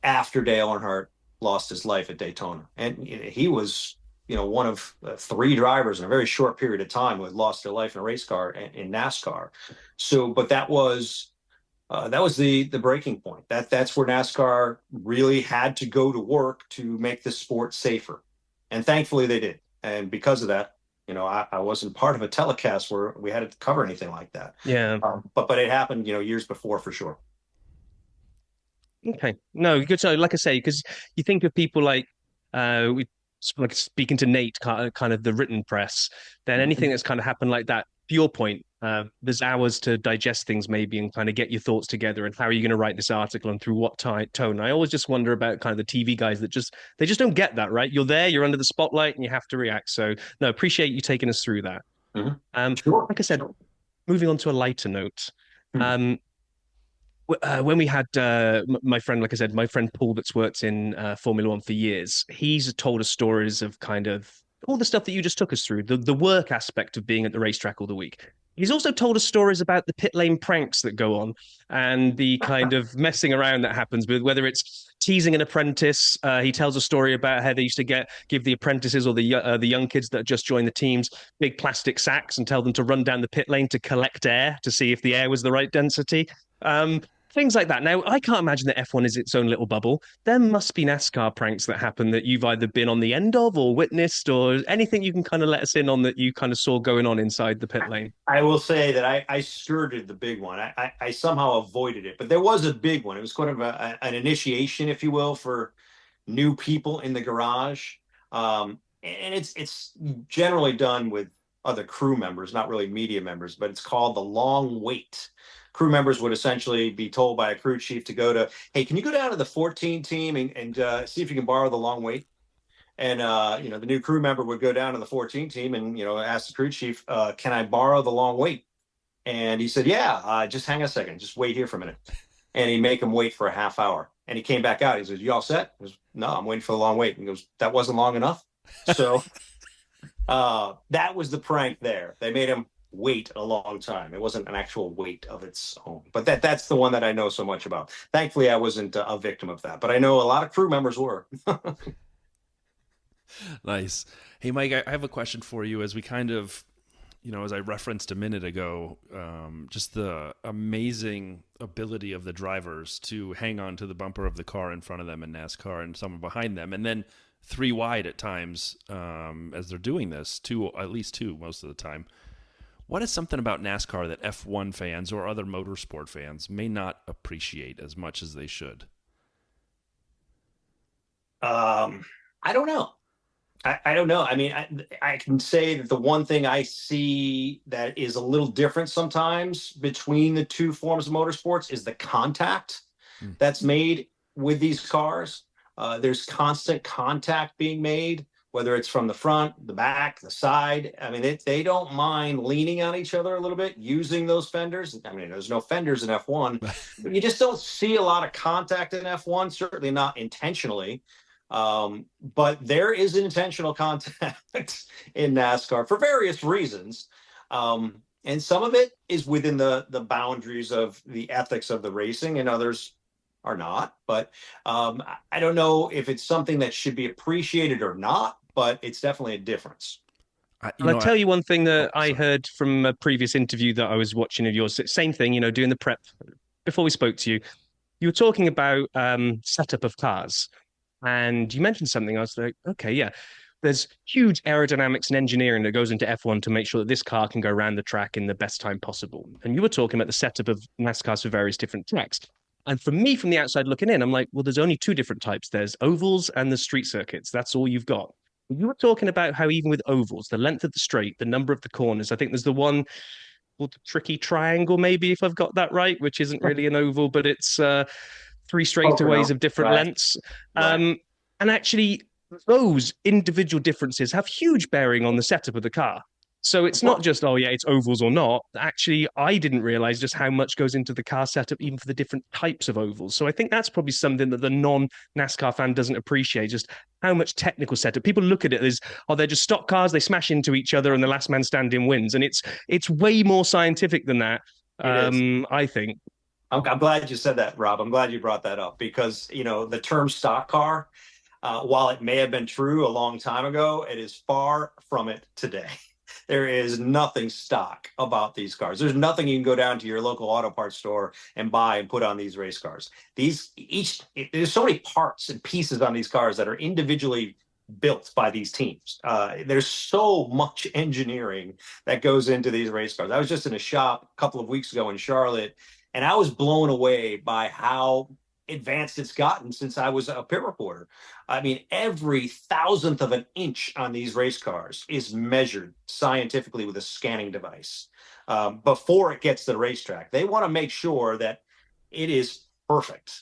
after Dale Earnhardt lost his life at Daytona. And he was one of three drivers in a very short period of time who had lost their life in a race car in NASCAR. So, but that was the breaking point. That's where NASCAR really had to go to work to make the sport safer. And thankfully they did. And because of that, I wasn't part of a telecast where we had to cover anything like that. Yeah. But it happened, years before for sure. Okay. No, good. So, like I say, because you think of people like speaking to Nate, kind of the written press, then anything that's kind of happened like that, to your point, there's hours to digest things maybe and kind of get your thoughts together and how are you going to write this article and through what tone. I always just wonder about kind of the TV guys that they just don't get that, right? You're there, you're under the spotlight and you have to react. So no, appreciate you taking us through that. Sure. Like I said, moving on to a lighter note, when we had my friend, like I said, my friend Paul that's worked in Formula One for years, he's told us stories of kind of all the stuff that you just took us through, the work aspect of being at the racetrack all the week. He's also told us stories about the pit lane pranks that go on and the kind of messing around that happens with whether it's teasing an apprentice. He tells a story about how they used to give the apprentices or the young kids that just joined the teams big plastic sacks and tell them to run down the pit lane to collect air to see if the air was the right density. Things like that. Now, I can't imagine that F1 is its own little bubble. There must be NASCAR pranks that happen that you've either been on the end of or witnessed, or anything you can kind of let us in on that you kind of saw going on inside the pit lane. I will say that I skirted the big one. I somehow avoided it, but there was a big one. It was kind of an initiation, if you will, for new people in the garage. and it's generally done with other crew members, not really media members, but it's called the long wait. Crew members would essentially be told by a crew chief to go to, hey, can you go down to the 14 team and see if you can borrow the long wait? And the new crew member would go down to the 14 team and ask the crew chief, can I borrow the long wait? And he said, yeah, just hang on a second, just wait here for a minute. And he'd make him wait for a half hour. And he came back out. He says, you all set? He goes, no, I'm waiting for the long wait. And he goes, that wasn't long enough. So that was the prank there. They made him wait a long time. It wasn't an actual wait of its own. But that's the one that I know so much about. Thankfully, I wasn't a victim of that. But I know a lot of crew members were. Nice. Hey, Mike, I have a question for you as we kind of, as I referenced a minute ago, just the amazing ability of the drivers to hang on to the bumper of the car in front of them in NASCAR and someone behind them, and then 3 wide at times as they're doing this, at least two most of the time. What is something about NASCAR that F1 fans or other motorsport fans may not appreciate as much as they should? I don't know. I don't know. I mean, I can say that the one thing I see that is a little different sometimes between the two forms of motorsports is the contact that's made with these cars. There's constant contact being made, whether it's from the front, the back, the side. I mean, they don't mind leaning on each other a little bit, using those fenders. I mean, there's no fenders in F1, but you just don't see a lot of contact in F1, certainly not intentionally. But there is intentional contact in NASCAR for various reasons. And some of it is within the boundaries of the ethics of the racing, and others are not. But I don't know if it's something that should be appreciated or not, but it's definitely a difference. I'll tell you one thing that I heard from a previous interview that I was watching of yours. Same thing, doing the prep before we spoke to you. You were talking about setup of cars. And you mentioned something, I was like, okay, yeah, there's huge aerodynamics and engineering that goes into F1 to make sure that this car can go around the track in the best time possible. And you were talking about the setup of NASCARs for various different tracks. And for me, from the outside looking in, I'm like, well, there's only 2 different types. There's ovals and the street circuits. That's all you've got. You were talking about how even with ovals, the length of the straight, the number of the corners, I think there's the one called the tricky triangle, maybe, if I've got that right, which isn't really an oval, but it's 3 straightaways of different lengths. Right. And actually, those individual differences have huge bearing on the setup of the car. So it's not just, oh, yeah, it's ovals or not. Actually, I didn't realize just how much goes into the car setup, even for the different types of ovals. So I think that's probably something that the non-NASCAR fan doesn't appreciate, just how much technical setup. People look at it as, oh, they're just stock cars, they smash into each other and the last man standing wins. And it's way more scientific than that, I think. I'm glad you said that, Rob. I'm glad you brought that up because, the term stock car, while it may have been true a long time ago, it is far from it today. There is nothing stock about these cars. There's nothing you can go down to your local auto parts store and buy and put on these race cars. There's so many parts and pieces on these cars that are individually built by these teams. There's so much engineering that goes into these race cars. I was just in a shop a couple of weeks ago in Charlotte, and I was blown away by how advanced it's gotten since I was a pit reporter. I mean, every thousandth of an inch on these race cars is measured scientifically with a scanning device before it gets to the racetrack. They want to make sure that it is perfect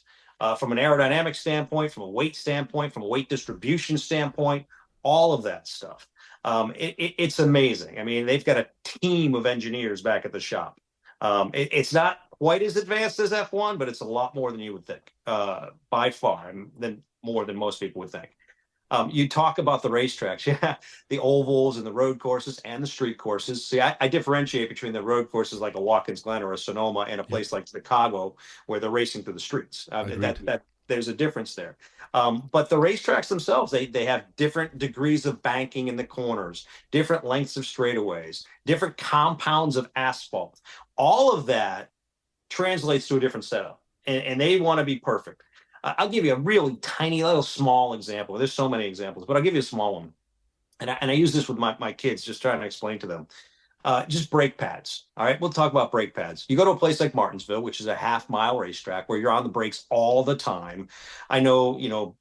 from an aerodynamic standpoint, from a weight standpoint, from a weight distribution standpoint, all of that stuff. It's amazing. I mean, they've got a team of engineers back at the shop. It's not quite as advanced as F1, but it's a lot more than you would think, by far, and more than most people would think. You talk about the racetracks, yeah, the ovals and the road courses and the street courses. See, I differentiate between the road courses like a Watkins Glen or a Sonoma and a place like Chicago where they're racing through the streets. There's a difference there. But the racetracks themselves, they have different degrees of banking in the corners, different lengths of straightaways, different compounds of asphalt. All of that translates to a different setup, and they want to be perfect. I'll give you a really tiny little small example. There's so many examples, but I'll give you a small one. And I use this with my kids, just trying to explain to them. Just brake pads. All right, we'll talk about brake pads. You go to a place like Martinsville, which is a half-mile racetrack where you're on the brakes all the time. I know,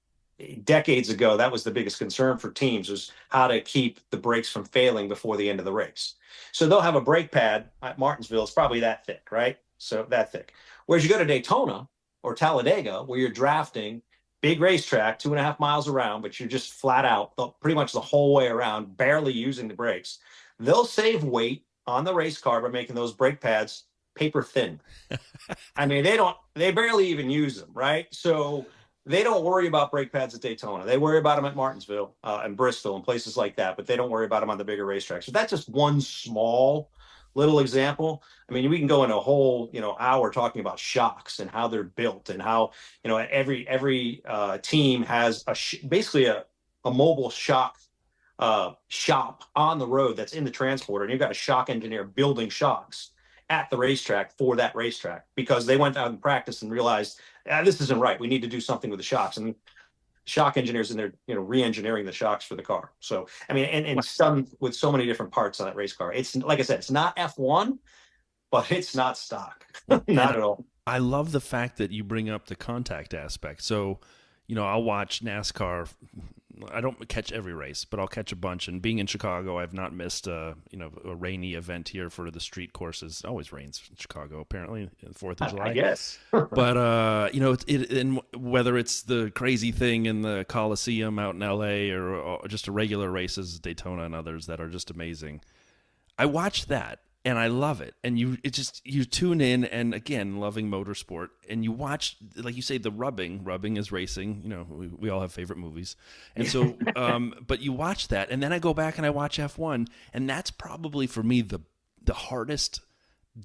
decades ago, that was the biggest concern for teams, was how to keep the brakes from failing before the end of the race. So they'll have a brake pad at Martinsville. It's probably that thick, right? So that thick. Whereas you go to Daytona or Talladega, where you're drafting, big racetrack, 2.5 miles around, but you're just flat out pretty much the whole way around, barely using the brakes. They'll save weight on the race car by making those brake pads paper thin. I mean, they barely even use them, right? So they don't worry about brake pads at Daytona. They worry about them at Martinsville and Bristol and places like that, but they don't worry about them on the bigger racetracks. So that's just one small little example. I mean, we can go in a whole, hour talking about shocks and how they're built and how, every team has basically a mobile shock shop on the road that's in the transporter, and you've got a shock engineer building shocks at the racetrack for that racetrack, because they went out and practiced and realized this isn't right. We need to do something with the shocks, and shock engineers in there, re-engineering the shocks for the car. So, I mean, and some with so many different parts on that race car. It's like I said, it's not F1, but it's not stock, not at all. I love the fact that you bring up the contact aspect. So, I'll watch NASCAR. I don't catch every race, but I'll catch a bunch. And being in Chicago, I've not missed a rainy event here for the street courses. It always rains in Chicago, apparently, the 4th of July. I guess. But and whether it's the crazy thing in the Coliseum out in LA or just a regular races, Daytona and others that are just amazing, I watch that. And I love it. And you tune in, and again, loving motorsport, and you watch, like you say, the rubbing. Rubbing is racing. We all have favorite movies. And so, but you watch that, and then I go back and I watch F1, and that's probably for me the hardest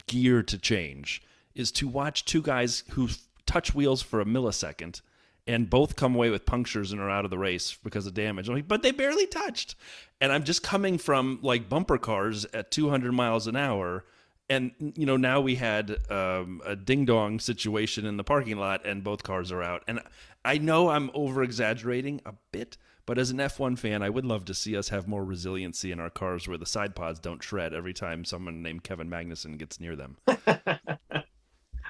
gear to change, is to watch two guys who touch wheels for a millisecond and both come away with punctures and are out of the race because of damage. I'm like, but they barely touched. And I'm just coming from like bumper cars at 200 miles an hour. And, now we had a ding-dong situation in the parking lot and both cars are out. And I know I'm over-exaggerating a bit, but as an F1 fan, I would love to see us have more resiliency in our cars where the side pods don't shred every time someone named Kevin Magnussen gets near them.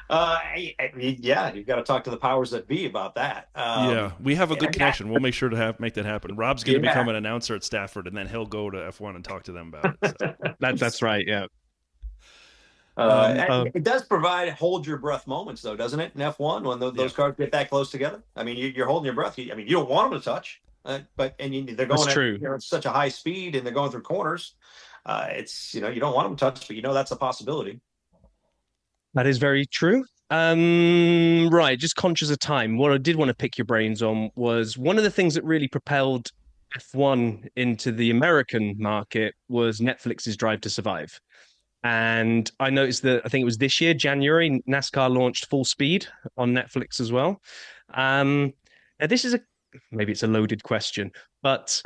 Yeah, you've got to talk to the powers that be about that. Yeah, we have a good connection. We'll make sure to make that happen. Rob's going to become an announcer at Stafford, and then he'll go to F1 and talk to them about it. So. That's right. Yeah. It does provide hold your breath moments, though, doesn't it? In F1, when those cars get that close together. I mean, you're holding your breath. You don't want them to touch, but they're going at such a high speed, and they're going through corners. It's you don't want them to touch, but that's a possibility. That is very true. Right, just conscious of time. What I did want to pick your brains on was one of the things that really propelled F1 into the American market was Netflix's Drive to Survive. And I noticed that, I think it was this year, January, NASCAR launched Full Speed on Netflix as well. Now this is maybe it's a loaded question, but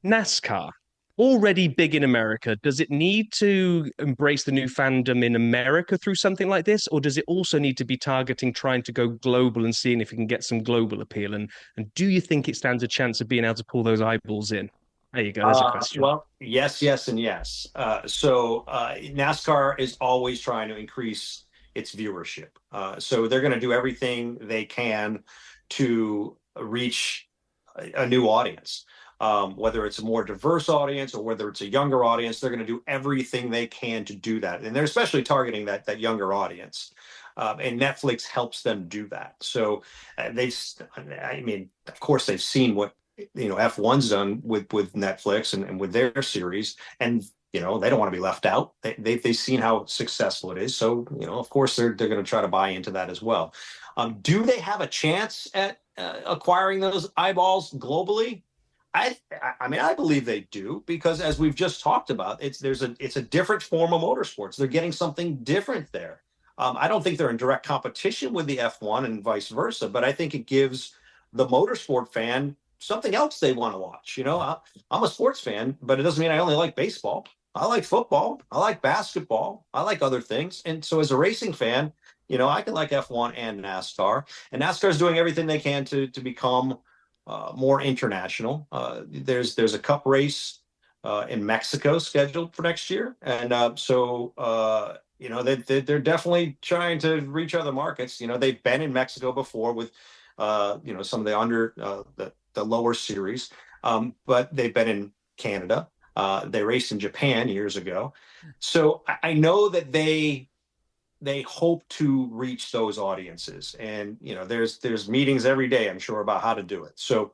NASCAR, already big in America, does it need to embrace the new fandom in America through something like this? Or does it also need to be targeting trying to go global and seeing if it can get some global appeal? And do you think it stands a chance of being able to pull those eyeballs in? There you go. There's a question. Well, yes, and yes. So NASCAR is always trying to increase its viewership. So they're going to do everything they can to reach a new audience. Whether it's a more diverse audience or whether it's a younger audience, they're going to do everything they can to do that. And they're especially targeting that younger audience. And Netflix helps them do that. So of course, they've seen what, F1's done with Netflix and with their series. And, they don't want to be left out. They've seen how successful it is. So, of course, they're going to try to buy into that as well. Do they have a chance at acquiring those eyeballs globally? I believe they do, because as we've just talked about, it's a different form of motorsports. They're getting something different there. I don't think they're in direct competition with the F1 and vice versa, but I think it gives the motorsport fan something else they want to watch. I'm a sports fan, but it doesn't mean I only like baseball. I like football. I like basketball. I like other things. And so as a racing fan, I can like F1 and NASCAR. And NASCAR is doing everything they can to become more international. There's a cup race in Mexico scheduled for next year, and they're definitely trying to reach other markets. They've been in Mexico before with some of the the lower series. But they've been in Canada. They raced in Japan years ago. So I know that they hope to reach those audiences. And, there's meetings every day, I'm sure, about how to do it. So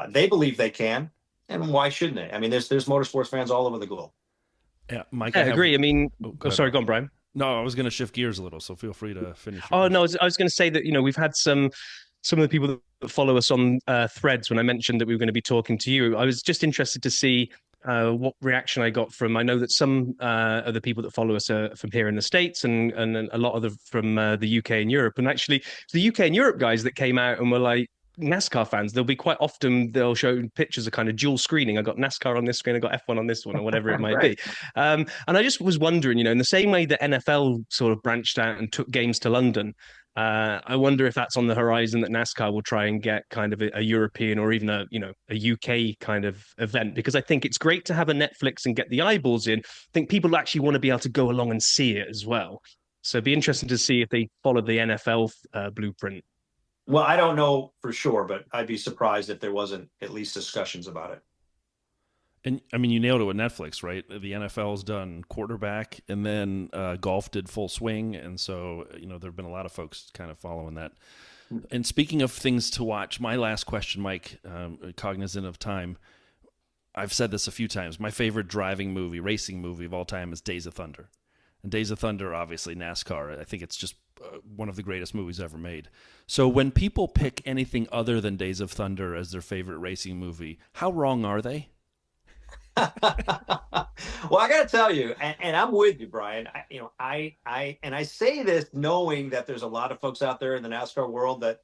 they believe they can. And why shouldn't they? I mean, there's motorsports fans all over the globe. Yeah, Mike, I agree. I mean, sorry, go on, go Brian. No, I was going to shift gears a little, so feel free to finish. Oh, no, I was going to say that, we've had some of the people that follow us on threads when I mentioned that we were going to be talking to you. I was just interested to see what reaction I got from. I know that some of the people that follow us are from here in the States and a lot of them from the UK and Europe. And actually, the UK and Europe guys that came out and were like, NASCAR fans, they'll show pictures of kind of dual screening. I got NASCAR on this screen, I got F1 on this one, or whatever it might Right. be. And I just was wondering, in the same way that NFL sort of branched out and took games to London, I wonder if that's on the horizon, that NASCAR will try and get kind of a European or even a UK kind of event, because I think it's great to have a Netflix and get the eyeballs in. I think people actually want to be able to go along and see it as well. So it'd be interesting to see if they follow the NFL blueprint. Well, I don't know for sure, but I'd be surprised if there wasn't at least discussions about it. And I mean, you nailed it with Netflix, right? The NFL's done quarterback, and then golf did full swing, and so there've been a lot of folks kind of following that. And speaking of things to watch, my last question, Mike, cognizant of time, I've said this a few times. My favorite racing movie of all time is Days of Thunder, and Days of Thunder, obviously NASCAR. I think it's just one of the greatest movies ever made. So when people pick anything other than Days of Thunder as their favorite racing movie, how wrong are they? Well, I got to tell you, and I'm with you, Brian. I say this knowing that there's a lot of folks out there in the NASCAR world that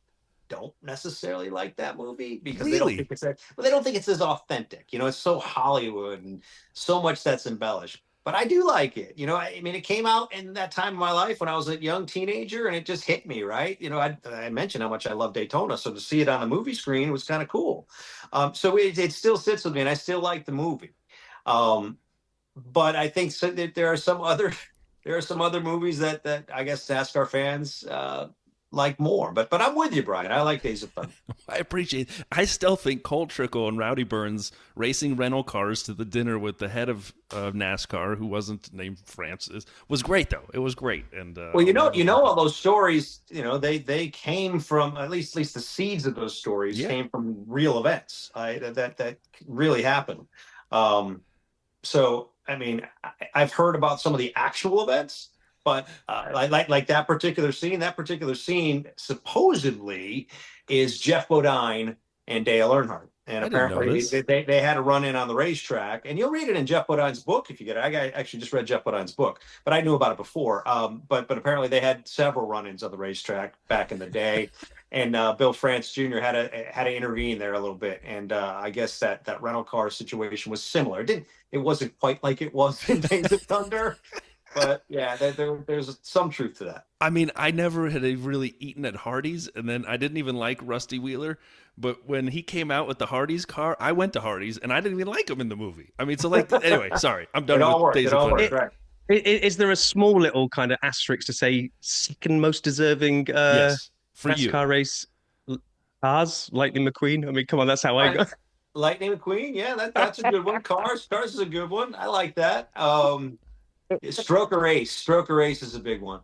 don't necessarily like that movie because they don't think it's as authentic. It's so Hollywood and so much that's embellished. But I do like it. I mean, it came out in that time of my life when I was a young teenager, and it just hit me, right? I mentioned how much I love Daytona, so to see it on the movie screen was kind of cool. So it still sits with me, and I still like the movie. But I think that there are some other movies that I guess NASCAR fans like more. But I'm with you, Brian. I like Days of Thunder. I appreciate it. I still think Cole Trickle and Rowdy Burns racing rental cars to the dinner with the head of NASCAR, who wasn't named Francis, was great, though. It was great. And well, all those stories, they came from at least the seeds of those stories came from real events that really happened. So, I mean, I've heard about some of the actual events. But like that particular scene supposedly is Jeff Bodine and Dale Earnhardt. And apparently they had a run-in on the racetrack. And you'll read it in Jeff Bodine's book if you get it. I actually just read Jeff Bodine's book, but I knew about it before. But apparently they had several run-ins on the racetrack back in the day. And Bill France Jr. had to intervene there a little bit. And I guess that rental car situation was similar. It wasn't quite like it was in Days of Thunder. But yeah, there's some truth to that. I mean, I never had really eaten at Hardee's, and then I didn't even like Rusty Wheeler. But when he came out with the Hardee's car, I went to Hardee's, and I didn't even like him in the movie. I mean, so anyway, sorry, I'm done with Days of Thunder. Right. Is there a small little kind of asterisk to say second most deserving yes, for NASCAR you. race cars? Lightning McQueen? I mean, come on, that's how I go. Lightning McQueen, yeah, that's a good one. Cars is a good one. I like that. Stroker Race is a big one.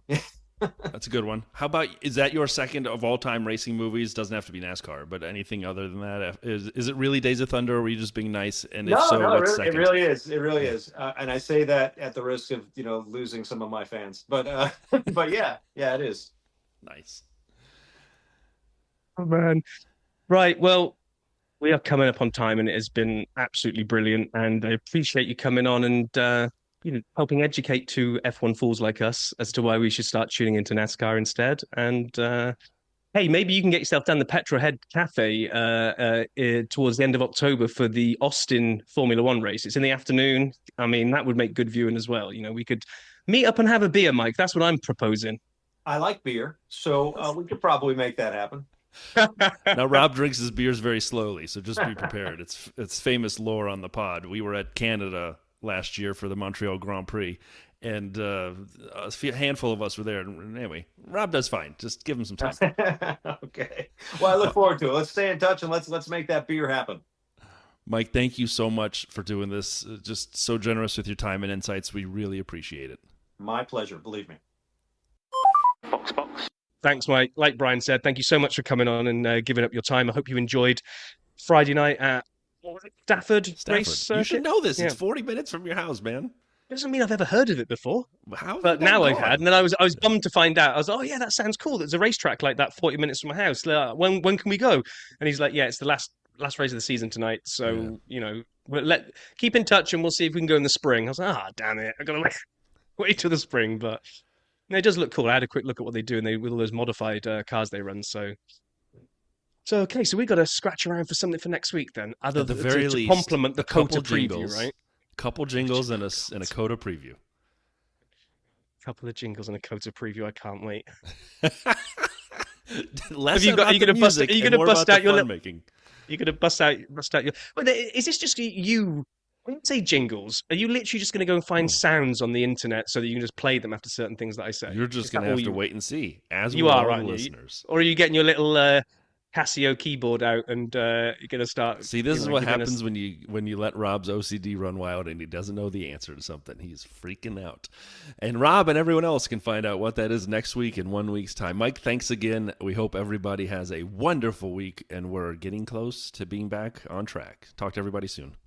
That's a good one. How about, is that your second of all time racing movies? Doesn't have to be NASCAR, but anything other than that? Is it really Days of Thunder, or were you just being nice? And if so, what's second? It really is. It really is. And I say that at the risk of losing some of my fans, but yeah, it is. Nice. Oh man, right. Well, we are coming up on time, and it has been absolutely brilliant. And I appreciate you coming on and helping educate two F1 fools like us as to why we should start tuning into NASCAR instead. And hey, maybe you can get yourself down the Petrolhead Cafe towards the end of October for the Austin Formula One race. It's in the afternoon. I mean, that would make good viewing as well. We could meet up and have a beer, Mike. That's what I'm proposing. I like beer, so we could probably make that happen. Now, Rob drinks his beers very slowly, so just be prepared. It's famous lore on the pod. We were at Canada last year for the Montreal Grand Prix, and handful of us were there. And anyway, Rob does fine. Just give him some time. Okay. Well, I look forward to it. Let's stay in touch and let's make that beer happen. Mike, thank you so much for doing this. Just so generous with your time and insights. We really appreciate it. My pleasure. Believe me. Box. Thanks, Mike. Like Brian said, thank you so much for coming on and giving up your time. I hope you enjoyed Friday night at Stafford Race Circuit. You should know this. Yeah. It's 40 minutes from your house, man. Doesn't mean I've ever heard of it before. How? But now I've had, and then I was bummed to find out. I was like, oh yeah, that sounds cool. There's a racetrack like that 40 minutes from my house. When can we go? And he's like, yeah, it's the last race of the season tonight. So keep in touch and we'll see if we can go in the spring. I was like, damn it, I gotta wait till the spring. But it does look cool. I had a quick look at what they do and with all those modified cars they run. So okay, so we got to scratch around for something for next week then. At the very least, to complement the COTA preview, right? Couple jingles and a COTA preview. Couple of jingles and a COTA preview. I can't wait. Less about the music and more about the fun making. You're going to bust out your... Well, is this just you... When you say jingles, are you literally just going to go and find sounds on the internet so that you can just play them after certain things that I say? You're just going to have to wait and see, as you are, aren't listeners. Or are you getting your little Casio keyboard out and you're going to start... See, this is what happens when you let Rob's OCD run wild and he doesn't know the answer to something. He's freaking out. And Rob and everyone else can find out what that is next week in 1 week's time. Mike, thanks again. We hope everybody has a wonderful week, and we're getting close to being back on track. Talk to everybody soon.